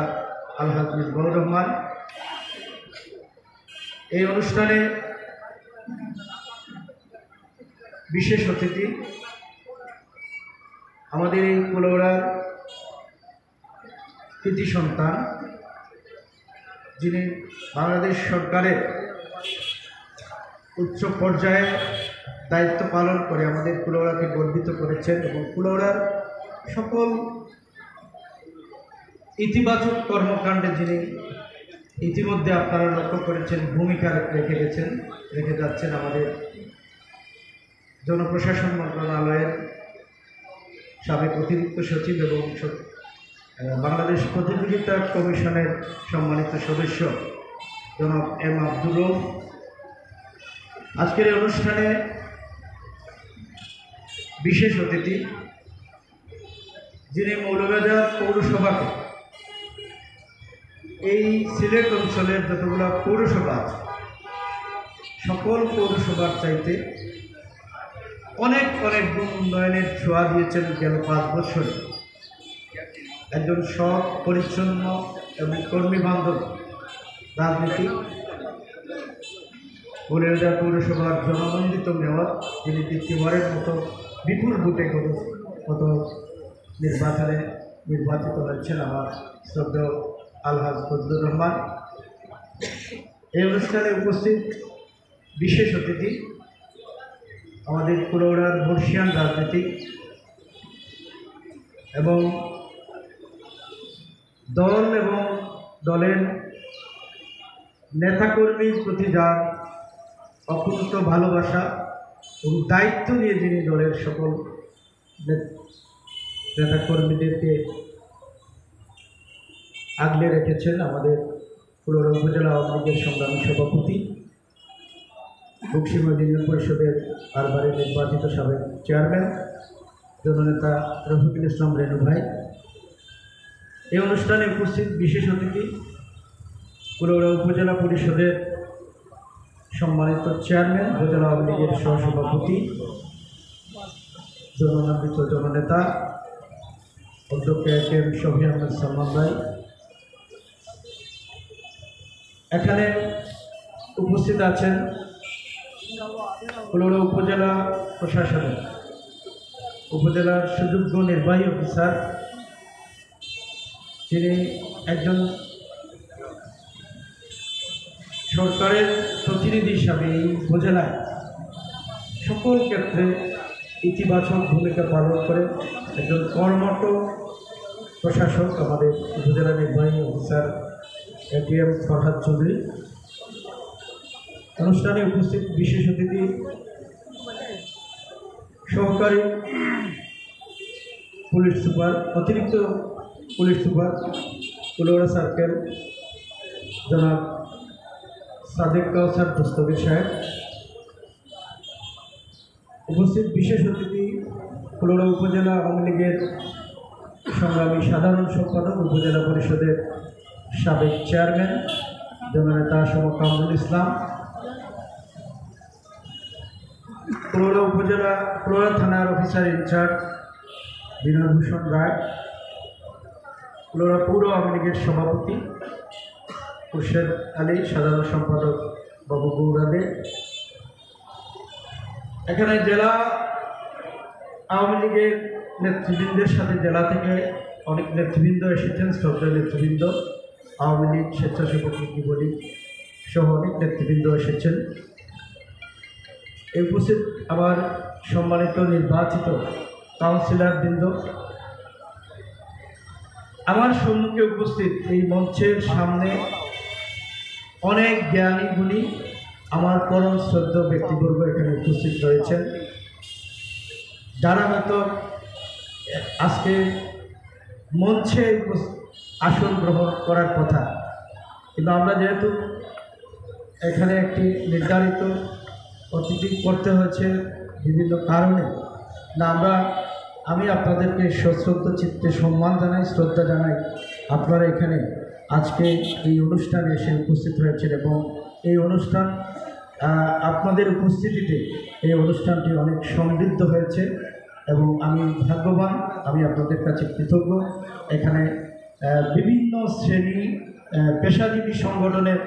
আলহাজ মিজবুর রহমান। এই অনুষ্ঠানে বিশেষ অতিথি আমাদের এই কুলাউড়ার কৃতি সন্তান, যিনি বাংলাদেশ সরকারের উচ্চ পর্যায়ে দায়িত্ব পালন করে আমাদের কুলাউড়াকে গর্বিত করেছেন এবং কুলাউড়ার সকল ইতিবাচক কর্মকাণ্ডে যিনি ইতিমধ্যে আপনারা লক্ষ্য করেছেন ভূমিকা রেখে যাচ্ছেন আমাদের জনপ্রশাসন মন্ত্রণালয়ের সাবেক অতিরিক্ত সচিব এবং বাংলাদেশ প্রতিযোগিতা কমিশনের সম্মানিত সদস্য জনাব এম আব্দুর রউফ। আজকের এই অনুষ্ঠানে বিশেষ অতিথি, যিনি মৌলভীবাজার পৌরসভাকে, এই সিলেট অঞ্চলের যতগুলো পৌরসভা আছে সকল পৌরসভার চাইতে অনেক গুণ উন্নয়নের ছোঁয়া দিয়েছেন গেল 5 বছরে। একজন সৎ পরিচ্ছন্ন এবং কর্মী বান্ধব রাজনীতি, মৌলভীবাজার পৌরসভার জননন্দিত মেয়র, যিনি দ্বিতীয়বারের মতো বিপুল ভোটে গত নির্বাচনে নির্বাচিত হয়েছেন আমার শ্রদ্ধেয় আলহাজ ফজলুর রহমান। এই অনুষ্ঠানে উপস্থিত বিশেষ অতিথি আমাদের কুলাউড়ার বর্ষিয়ান রাজনীতিক এবং দল এবং দলের নেতাকর্মীর প্রতি যার অকুণ্ঠ ভালোবাসা এবং দায়িত্ব নিয়ে যিনি দলের সকল নেতাকর্মীদেরকে আগলে রেখেছেন, আমাদের কুলাউড়া উপজেলা আওয়ামী লীগের সংগ্রামী সভাপতি, বকশিমা ইউনিয়ন পরিষদের বারবারের নির্বাচিত সাবেক চেয়ারম্যান জননেতা রফিকুল ইসলাম রেনু ভাই। এই অনুষ্ঠানে উপস্থিত বিশেষ অতিথি কুলাউড়া উপজেলা পরিষদের সম্মানিত চেয়ারম্যান, উপজেলা আওয়ামী লীগের সহসভাপতি, জননান্বিত জননেতা অধ্যক্ষ এম শফি আহমেদ সালমান ভাই। এখানে উপস্থিত আছেন কুলাউড়া উপজেলা প্রশাসনের উপজেলার সুযোগ্য নির্বাহী অফিসার, যিনি একজন সরকারের প্রতিনিধি হিসাবে এই উপজেলায় সকল ক্ষেত্রে ইতিবাচক ভূমিকা পালন করে একজন কর্মঠ প্রশাসক, আমাদের উপজেলা নির্বাহী অফিসার এটিএম ফরহাদ চৌধুরী। অনুষ্ঠানে উপস্থিত বিশেষ অতিথি সহকারী পুলিশ সুপার, অতিরিক্ত পুলিশ সুপার কুলাউড়া সার্কেল জনাব সাদেক কাউসার দস্তগীর সাহেব। উপস্থিত বিশেষ অতিথি কুলাউড়া উপজেলা আওয়ামী লীগের সংগ্রামী সাধারণ সম্পাদক উপজেলা পরিষদের সাবেক চেয়ারম্যান জননেতা সমর কামরুল ইসলাম, কুলোড়া উপজেলা কুলোড়া থানার অফিসার ইনচার্জ বিনয় ভূষণ রায়, কুলোড়া পৌর আওয়ামী লীগের সভাপতি খুরশেদ আলী, সাধারণ সম্পাদক বাবু গৌরা দে, এখানে জেলা আওয়ামী লীগের নেতৃবৃন্দের সাথে জেলা থেকে অনেক নেতৃবৃন্দ এসেছেন, শ্রদ্ধেয় নেতৃবৃন্দ, আওয়ামী লীগ স্বেচ্ছাসেবক যুবলীগ সহ অনেক নেতৃবৃন্দ এসেছেন। এই উপস্থিত আবার সম্মানিত নির্বাচিত কাউন্সিলরবৃন্দ, আমার সম্মুখে উপস্থিত এই মঞ্চের সামনে অনেক জ্ঞানী গুণী আমার পরম শ্রদ্ধেয় ব্যক্তিবর্গ এখানে উপস্থিত রয়েছেন, যারা হয়তো আজকে মঞ্চে আসন গ্রহণ করার কথা, কিন্তু আমরা যেহেতু এখানে একটি নির্ধারিত অতিথি করতে হয়েছে বিভিন্ন কারণে, না আমি আপনাদেরকে সশ্রদ্ধ চিত্তে সম্মান জানাই, শ্রদ্ধা জানাই। আপনারা এখানে আজকে এই অনুষ্ঠানে এসে উপস্থিত হয়েছেন এবং এই অনুষ্ঠান আপনাদের উপস্থিতিতে এই অনুষ্ঠানটি অনেক সমৃদ্ধ হয়েছে এবং আমি ভাগ্যবান, আমি আপনাদের কাছে কৃতজ্ঞ। এখানে বিভিন্ন শ্রেণী পেশাজীবী সংগঠনের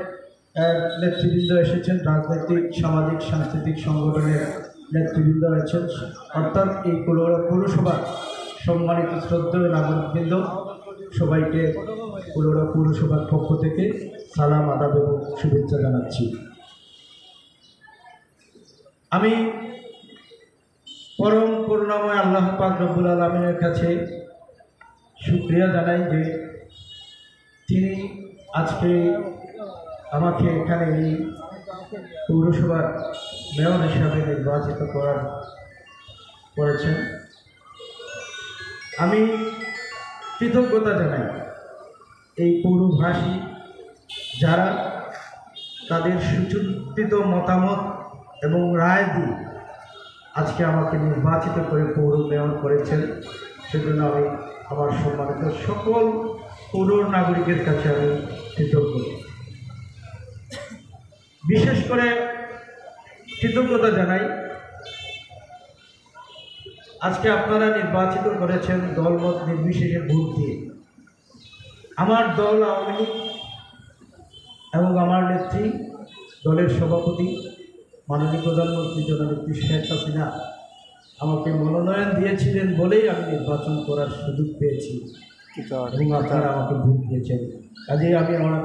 নেতৃবৃন্দ এসেছেন, রাজনৈতিক সামাজিক সাংস্কৃতিক সংগঠনের নেতৃবৃন্দ রয়েছেন, অর্থাৎ এই কুলোড়া পৌরসভার সম্মানিত শ্রদ্ধেয় নাগরিকবৃন্দ, সবাইকে কুলোড়া পৌরসভার পক্ষ থেকে সালাম, আদাব এবং শুভেচ্ছা জানাচ্ছি। আমি পরম করুণাময় আল্লাহ পাক রব্বুল আলামিনের কাছে শুকরিয়া জানাই যে তিনি আজকে আমাকে এখানে এই পৌরসভার মেয়র হিসাবে নির্বাচিত করেছেন। আমি কৃতজ্ঞতা জানাই এই পৌরবাসী যারা তাদের সুচিন্তিত মতামত এবং রায় দিয়ে আজকে আমাকে নির্বাচিত করে পৌর মেয়র করেছেন। সেজন্য আমি আমার সম্মানিত সকল পৌর নাগরিকের কাছে আমি কৃতজ্ঞ। বিশেষ করে কৃতজ্ঞতা জানাই আজকে আপনারা নির্বাচিত করেছেন দলমত নির্বিশেষে ভোট দিয়ে। আমার দল আওয়ামী লীগ এবং আমার নেত্রী দলের সভাপতি মাননীয় প্রধানমন্ত্রী জননেত্রী শেখ হাসিনা আমাকে মনোনয়ন দিয়েছিলেন বলেই আমি নির্বাচন করার সুযোগ পেয়েছি এবং আপনারা আমাকে ভোট দিয়েছেন। কাজেই আমি আমার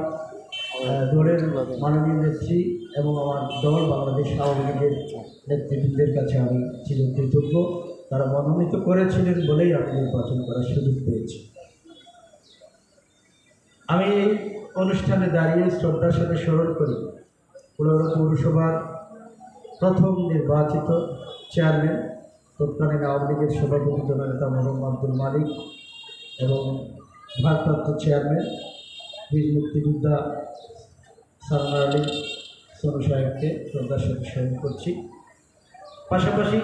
দলের মাননীয় নেত্রী এবং আমার দল বাংলাদেশ আওয়ামী লীগের নেতৃবৃন্দের কাছে আমি চিরকৃতজ্ঞ। তারা মনোনীত করেছিলেন বলেই আমি নির্বাচন করার সুযোগ পেয়েছি। আমি এই অনুষ্ঠানে দাঁড়িয়ে শ্রদ্ধার সাথে স্মরণ করি কুলোড়া পৌরসভার প্রথম নির্বাচিত চেয়ারম্যান তৎকালীন আওয়ামী লীগের সভাপতি জননেতা মোহাম্মদ আব্দুল মালিক এবং ভারপ্রাপ্ত চেয়ারম্যান বীর মুক্তিযোদ্ধা সালমান আলী সোনু সাহেবকে শ্রদ্ধার সাথে স্মরণ করছি। পাশাপাশি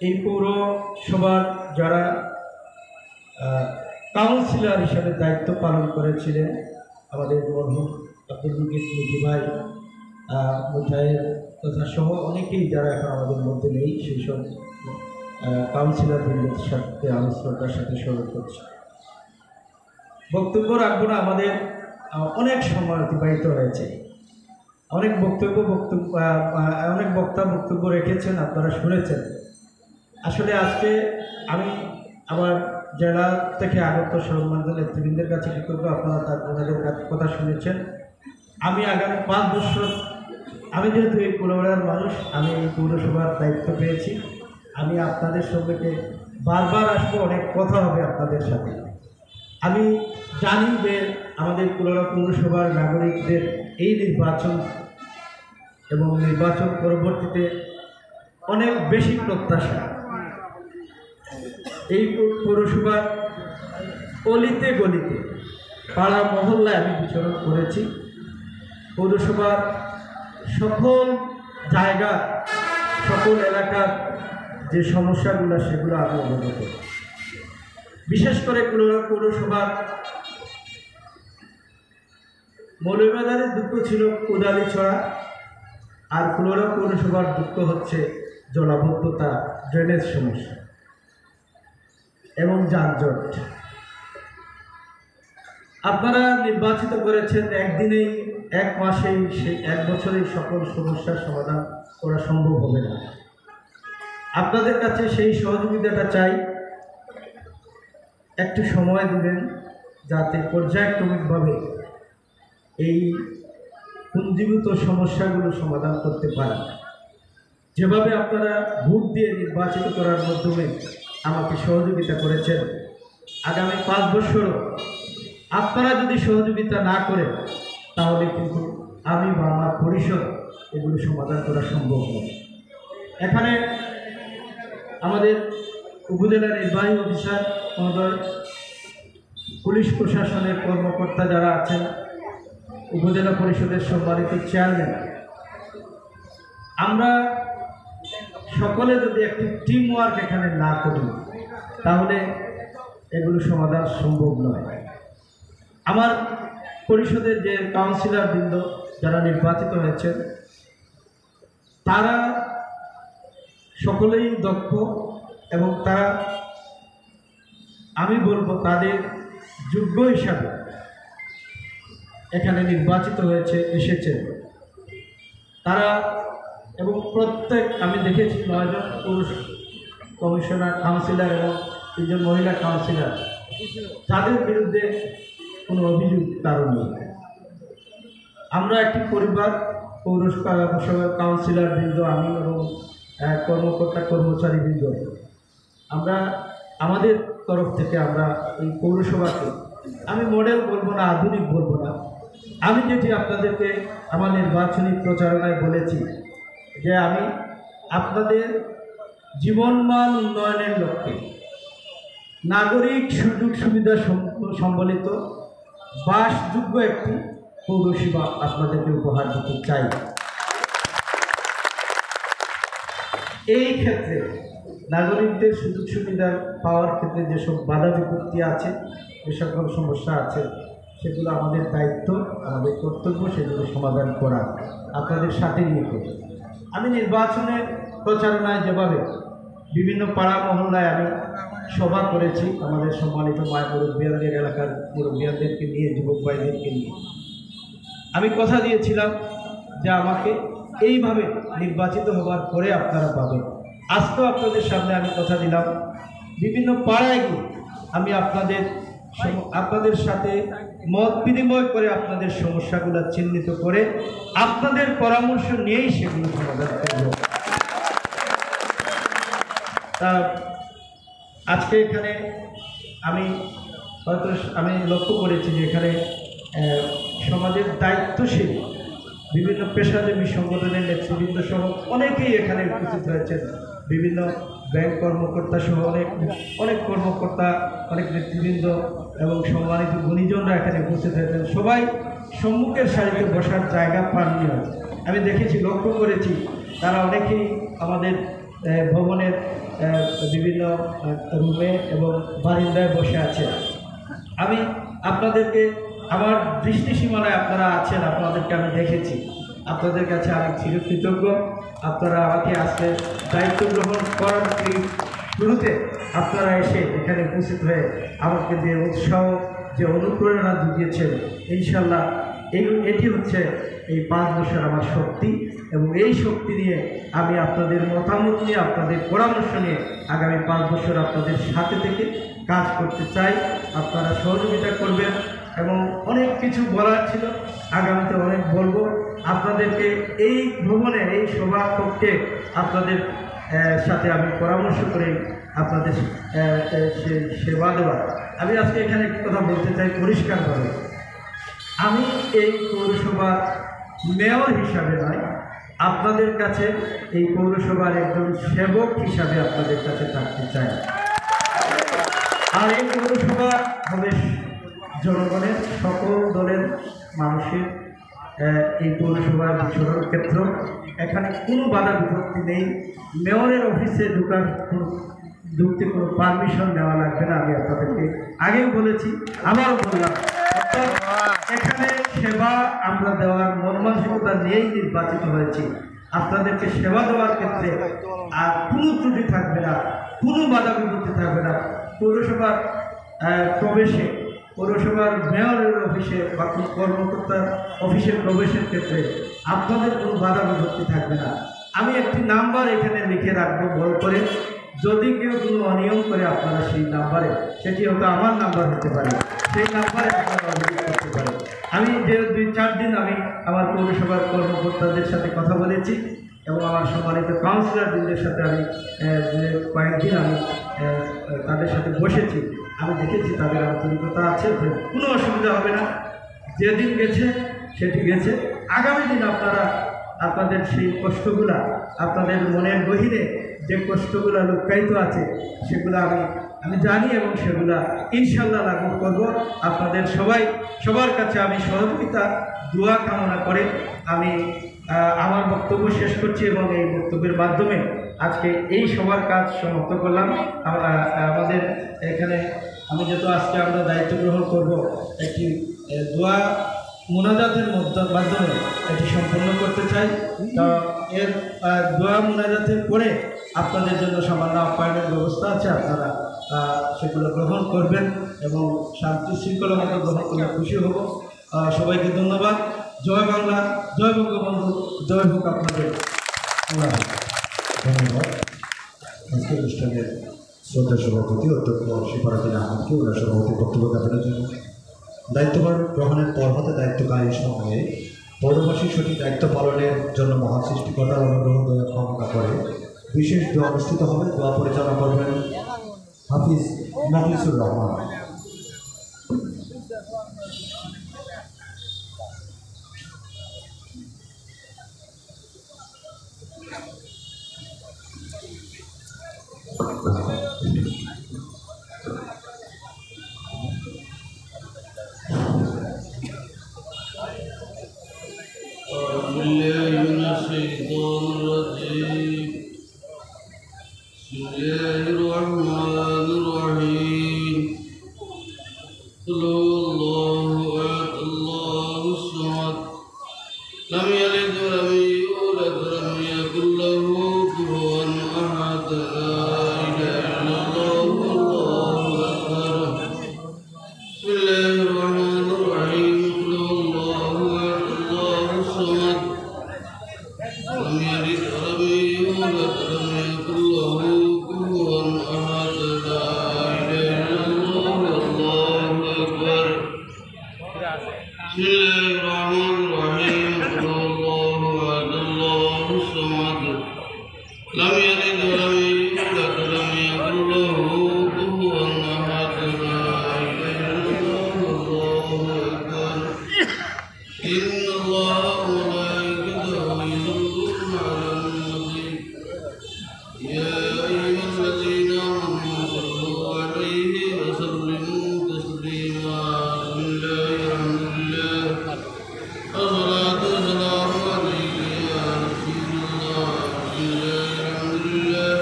এই পৌরসভার যারা কাউন্সিলর হিসাবে দায়িত্ব পালন করেছিলেন আমাদের মরহুম আব্দুল মুকিত মুজি ভাই, মুজাহিদ তথা সহ অনেকেই যারা এখন আমাদের মধ্যে নেই, সেই সব কাউন্সিলরদের সাথে আমি শ্রদ্ধার সাথে স্মরণ করছি। বক্তব্য রাখবো না, আমাদের অনেক সময় অতিবাহিত হয়েছে, অনেক বক্তা বক্তব্য রেখেছেন, আপনারা শুনেছেন। আসলে আজকে আমি আমার জেলা থেকে আগত সম্মানিত নেতৃবৃন্দের কাছে কৃতজ্ঞ, আপনারা ওনাদের কথা শুনেছেন। আমি আগামী 5 বছর, আমি যেহেতু এই কুলোড়ার মানুষ, আমি এই পৌরসভার দায়িত্ব পেয়েছি, আমি আপনাদের সঙ্গে বারবার আসবো, অনেক কথা হবে আপনাদের সাথে। আমি জানি যে আমাদের কুলোড়া পৌরসভার নাগরিকদের এই নির্বাচন এবং নির্বাচন পরবর্তীতে অনেক বেশি প্রত্যাশা। এই পৌরসভার অলিতে গলিতে পাড়া মহল্লায় আমি বিচরণ করেছি। পৌরসভার সকল জায়গা, সকল এলাকার যে সমস্যাগুলো সেগুলো আমি অবগত। বিশেষ করে কুলোরা পৌরসভার মৌলভীবাজারের দুঃখ ছিল কোদালিছড়া, আর কুলোরা পৌরসভার দুঃখ হচ্ছে জলাবদ্ধতা, ড্রেনেজ সমস্যা এবং যানজট। আপনারা নির্বাচিত করেছেন, একদিনেই, এক মাসেই, সেই এক বছরেই সকল সমস্যার সমাধান করা সম্ভব হবে না। আপনাদের কাছে সেই সহযোগিতাটা চাই, একটু সময় দিবেন যাতে পর্যায়ক্রমিকভাবে এই পুঞ্জীভূত সমস্যাগুলো সমাধান করতে পারেন। যেভাবে আপনারা ভোট দিয়ে নির্বাচিত করার মাধ্যমে আমাকে সহযোগিতা করেছেন, আগামী 5 বছরও আপনারা যদি সহযোগিতা না করেন তাহলে কিন্তু আমি বা আমার পরিষদ এগুলো সমাধান করা সম্ভব নয়। এখানে আমাদের উপজেলা নির্বাহী অফিসার মহোদয়, পুলিশ প্রশাসনের কর্মকর্তা যারা আছেন, উপজেলা পরিষদের সম্মানিত চেয়ারম্যান, আমরা সকলে যদি একটি টিম ওয়ার্ক এখানে না করি তাহলে এগুলো সমাধান সম্ভব নয়। আমার পরিষদের যে কাউন্সিলর বৃন্দ যারা নির্বাচিত হয়েছেন তারা সকলেই দক্ষ এবং তারা, আমি বলবো, তাদের যোগ্য হিসাবে এখানে নির্বাচিত এসেছেন তারা। এবং প্রত্যেক, আমি দেখেছি 9 জন পুরুষ কমিশনার কাউন্সিলর এবং 3 জন মহিলা কাউন্সিলর, তাদের বিরুদ্ধে কোনো অভিযোগ কারণ নেই। আমরা একটি পরিবার, পৌরসভার কাউন্সিলর বৃন্দ, আমি এবং কর্মকর্তা কর্মচারী বৃন্দ, আমরা আমাদের তরফ থেকে আমরা এই পৌরসভাকে, আমি মডেল বলবো না, আধুনিক বলবো না, আমি যেটি আপনাদেরকে আমার নির্বাচনী প্রচারণায় বলেছি যে আমি আপনাদের জীবনমান উন্নয়নের লক্ষ্যে নাগরিক সুযোগ সুবিধা সম্বলিত বাসযোগ্য একটি পৌরসভা আপনাদেরকে উপহার দিতে চাই। এই ক্ষেত্রে নাগরিকদের সুযোগ সুবিধা পাওয়ার ক্ষেত্রে যেসব বাধা বিপত্তি আছে, যে সকল সমস্যা আছে, সেগুলো আমাদের দায়িত্ব, আমাদের কর্তব্য সেগুলো সমাধান করা, আপনাদের সাথে নিয়ে করি। আমি নির্বাচনের প্রচারণায় যেভাবে বিভিন্ন পাড়া মহল্লায় আমি সভা করেছি, আমাদের সম্মানিত মায় মুরব্বিয়ানদের, এলাকার মুরব্বিয়ানদেরকে নিয়ে, যুবক ভাইদেরকে নিয়ে, আমি কথা দিয়েছিলাম যে আমাকে এইভাবে নির্বাচিত হওয়ার পরে আপনারা পাবেন। আজকেও আপনাদের সামনে আমি কথা দিলাম, বিভিন্ন পাড়ায় গিয়ে আমি আপনাদের সাথে মত বিনিময় করে আপনাদের সমস্যাগুলো চিহ্নিত করে আপনাদের পরামর্শ নিয়েই সেগুলো সমাধান করব। তা আজকে এখানে আমি লক্ষ্য করেছি যে এখানে সমাজের দায়িত্বশীল বিভিন্ন পেশাজীবী সংগঠনের নেতৃবৃন্দ সহ অনেকেই এখানে উপস্থিত হয়েছেন, বিভিন্ন ব্যাংক কর্মকর্তা সহ অনেক কর্মকর্তা, অনেক নেতৃবৃন্দ এবং সম্মানিত গুণীজনরা এখানে উপস্থিত হয়েছেন। সবাই সম্মুখের সারিতে বসার জায়গা পাননি। আমি দেখেছি, লক্ষ্য করেছি, তারা অনেকেই আমাদের ভবনের বিভিন্ন রুমে এবং বারিন্দায় বসে আছে। আমি আপনাদেরকে, আমার দৃষ্টিসীমানায় আপনারা আছেন, আপনাদেরকে আমি দেখেছি, আপনাদের কাছে আমি চিরকৃতজ্ঞ। আপনারা আমাকে আজকে দায়িত্ব গ্রহণ করার শুরুতে আপনারা এসে এখানে উপস্থিত হয়ে আমাকে যে উৎসাহ, যে অনুপ্রেরণা জুগিয়েছেন, ইনশাল্লাহ এটি হচ্ছে এই 5 বছর আমার শক্তি, এবং এই শক্তি নিয়ে আমি আপনাদের মতামত নিয়ে, আপনাদের পরামর্শ নিয়ে আগামী 5 বছর আপনাদের সাথে থেকে কাজ করতে চাই। আপনারা সহযোগিতা করবেন এবং অনেক কিছু বলার ছিল, আগামীতে অনেক বলবো। আপনাদেরকে এই ভ্রমণে, এই সভাকক্ষে আপনাদের সাথে আমি পরামর্শ করে আপনাদের সেবা দেওয়া। আমি আজকে এখানে একটি কথা বলতে চাই পরিষ্কারভাবে, আমি এই পৌরসভার মেয়র হিসাবে নয়, আপনাদের কাছে এই পৌরসভার একজন সেবক হিসাবে আপনাদের কাছে থাকতে চাই। আর এই পৌরসভা হবে জনগণের, সকল দলের মানুষের এই পৌরসভার বিচরণ ক্ষেত্র। এখানে কোনো বাধা বিপত্তি নেই। মেয়রের অফিসে ঢোকার কোনো ঢুকতে কোনো পারমিশন নেওয়া লাগবে না। আমি আপনাদেরকে আগেও বলেছি, আবারও বললাম, অর্থাৎ এখানে সেবা আমরা দেওয়ার মন মানসিকতা নিয়েই নির্বাচিত হয়েছি। আপনাদেরকে সেবা দেওয়ার ক্ষেত্রে আর কোনো ত্রুটি থাকবে না, কোনো বাধা বিপত্তি থাকবে না। পৌরসভার প্রবেশে, পৌরসভার মেয়রের অফিসে বা কোনো কর্মকর্তার অফিসে প্রবেশের ক্ষেত্রে আপনাদের কোনো বাধা বিপত্তি থাকবে না। আমি একটি নাম্বার এখানে লিখে রাখবো বড় করে, যদি কেউ কোনো অনিয়ম করে আপনারা সেই নাম্বারে, সেটি হয়তো আমার নাম্বার হতে পারে, সেই নাম্বারে আপনারা অভিযোগ করতে পারেন। আমি যে 2-4 দিন আমি আমার পৌরসভার কর্মকর্তাদের সাথে কথা বলেছি এবং আমার সম্মানিত কাউন্সিলরদের সাথে আমি কয়েকদিন আমি তাদের সাথে বসেছি। আমি দেখেছি তাদের আন্তরিকতা আছে, কোনো অসুবিধা হবে না। যেদিন গেছে সেটি গেছে। আগামী দিন আপনারা আপনাদের সেই কষ্টগুলা, আপনাদের মনের গভীরে যে কষ্টগুলো লুকায়িত আছে সেগুলো আমি জানি এবং সেগুলা ইনশাল্লাহ লাগু করব। আপনাদের সবার কাছে আমি সহযোগিতা দোয়া কামনা করে আমি আমার বক্তব্য শেষ করছি এবং এই বক্তব্যের মাধ্যমে আজকে এই সবার কাজ সমাপ্ত করলাম। আমাদের এখানে আমি যেহেতু আজকে আমরা দায়িত্ব গ্রহণ করব, একটি দোয়া মোনাজাতের মাধ্যমে এটি সম্পন্ন করতে চাই। তো এর দোয়া মোনাজাতের পরে আপনাদের জন্য সামান্য আপ্যায়নের ব্যবস্থা আছে, আপনারা সেগুলো গ্রহণ করবেন এবং শান্তি শৃঙ্খলা মতো গ্রহণ করলে খুশি হব। সবাইকে ধন্যবাদ। জয় বাংলা, জয় বঙ্গবন্ধু, জয় হোক আপনাদের। ধন্যবাদ। আজকের অনুষ্ঠানের শ্রদ্ধা সভাপতি অধ্যক্ষ সিফারুদ্দিন আহমদকে ওনার সভাপতি বক্তব্য জ্ঞাপনের জন্য। দায়িত্বভার গ্রহণের পর হতে দায়িত্বকারী সময়ে পৌরবাসীর সঠিক দায়িত্ব পালনের জন্য মহান সৃষ্টিকর্তার অনুগ্রহ দয়া কামনা করে বিশেষ দোয়া অনুষ্ঠিত হবে। দোয়া পরিচালনা করবেন হাফিজ মখলিসুর রহমান। لم يلد ولم يولد ولم يكن له كفوا أحد. لا إله إلا الله والله أكبر. بسم الله الرحمن الرحيم. قل هو الله أحد الله الصمد. لم يلد ولم يولد ولم يكن له كفوا أحد. لا إله إلا الله والله أكبر. بسم الله الرحمن الرحيم. قل هو الله أحد الله الصمد. لم يلد ولم يولد ولم يكن له كفوا أحد. لا إله إلا الله والله أكبر. إن الله وملائكته يصلون على النبي يا أيها الذين آمنوا صلوا عليه وسلموا تسليما. بسم الله الحمد لله الصلاة والسلام عليك يا رسول الله. بسم الله الحمد لله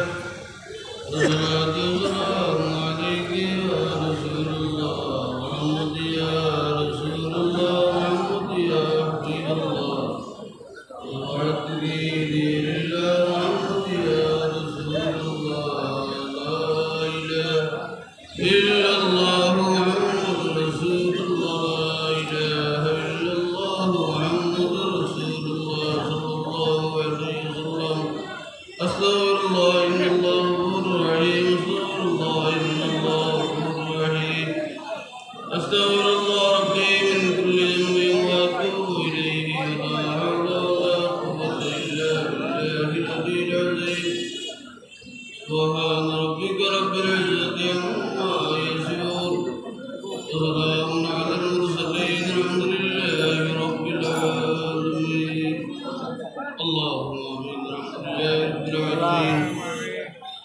الصلاة والسلام عليك يا رسول الله. محمد يا رسول الله، محمد يا حبيب الله، وعدت في دين الله، محمد يا رسول الله. لا إله إلا الله محمد رسول الله. لا إله إلا الله محمد رسول الله صلى الله عليه وسلم. أستغفر الله إن الله غفور رحيم. أستغفر الله إن الله غفور رحيم. أستغفر الله ربي من كل ذنب وأتوب إليه. ولا حول ولا قوة إلا بالله العلي العظيم. سبحان ربك رب العزة عما يصفون وسلام على المرسلين الحمد لله رب العالمين. اللهم آمين. الحمد لله رب العالمين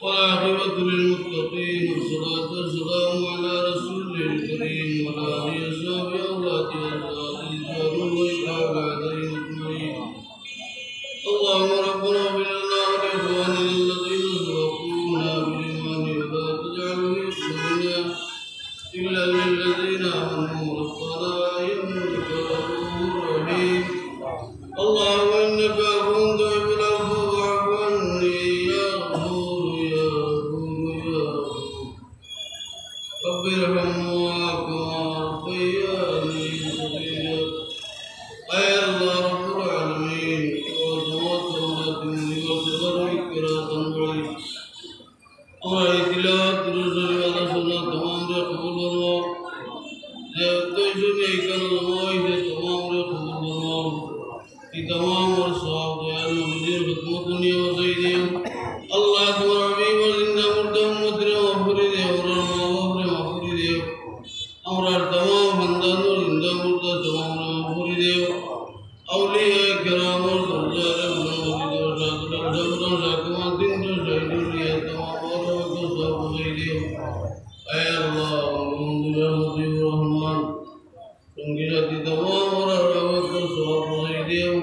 والعاقبة للمتقين والصلاة والسلام على رسوله الكريم وعلى آله وصحبه وأولاده وأزواجه وإخوانه أجمعين. اللهم ربنا اغفر لنا ولإخواننا الذين سبقونا بالإيمان ولا كما ربياني صغيرا أي الله رب العالمين وسموات أمتي وصغر إكرا تنبعي أمري تلاوة رسول الله سنة تمام قبول الله جيسوني كان الموعي سے تمام قبول الله في تمام والصحاب دعال مجير خدمة دنيا وسيدهم الله أكبر عبي وزند مردهم مدر وفرده ورما وفرده أمرار تمام خندان وزند مرد تمام وفرده أولياء كرام والزرزار والمسجد والشاكر والشاكر والشاكمان دين والشاكر تمام والصحاب وسيدهم أي الله ومن رحمته الرحمن تنجزتي تمام ورحمة والصحاب وسيدهم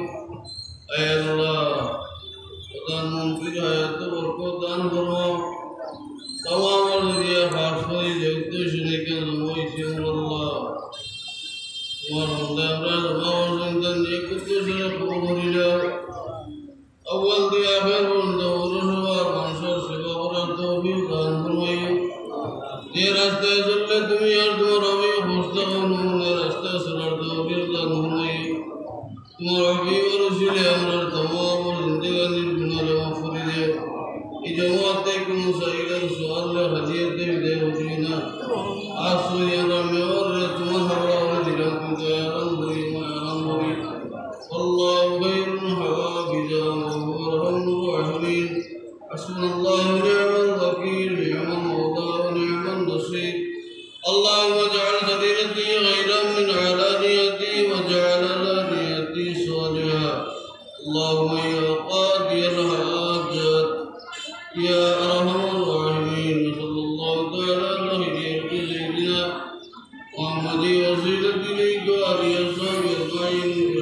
أي الله وطن منفج حياة ورقوطان فرماو تمام الذي خاص فريد يكتشنك المويسي الله ورحمة الله وزندن يكتشنك قبول الله أول دي آخر وندور شوار منشور سبا قرار توفيق دان فرمائيو دي راستے سلے تمی ارد ورابی خوشتغنون راستے سرار توفیق دان فرمائیو تمہاربی ورسول امرار تمام زندگانی بنال مفردیو إجوات كم سائلا سؤال حديث دے وجینا آسو يرامي ورت محبرا ودلكم كيران بريما يران بري والله خير حوافظا وهو أرحم الراحمين حسبنا الله نعم الوكيل نعم المولى ونعم النصير اللهم اجعل سبيلتي غيرا من علانيتي واجعل علانيتي صالحا اللهم يا قاضي الحاجات يا أرحم الراحمين وصلى الله تعالى على سيدنا محمد وسيلة إليك وعلى أصحابه أجمعين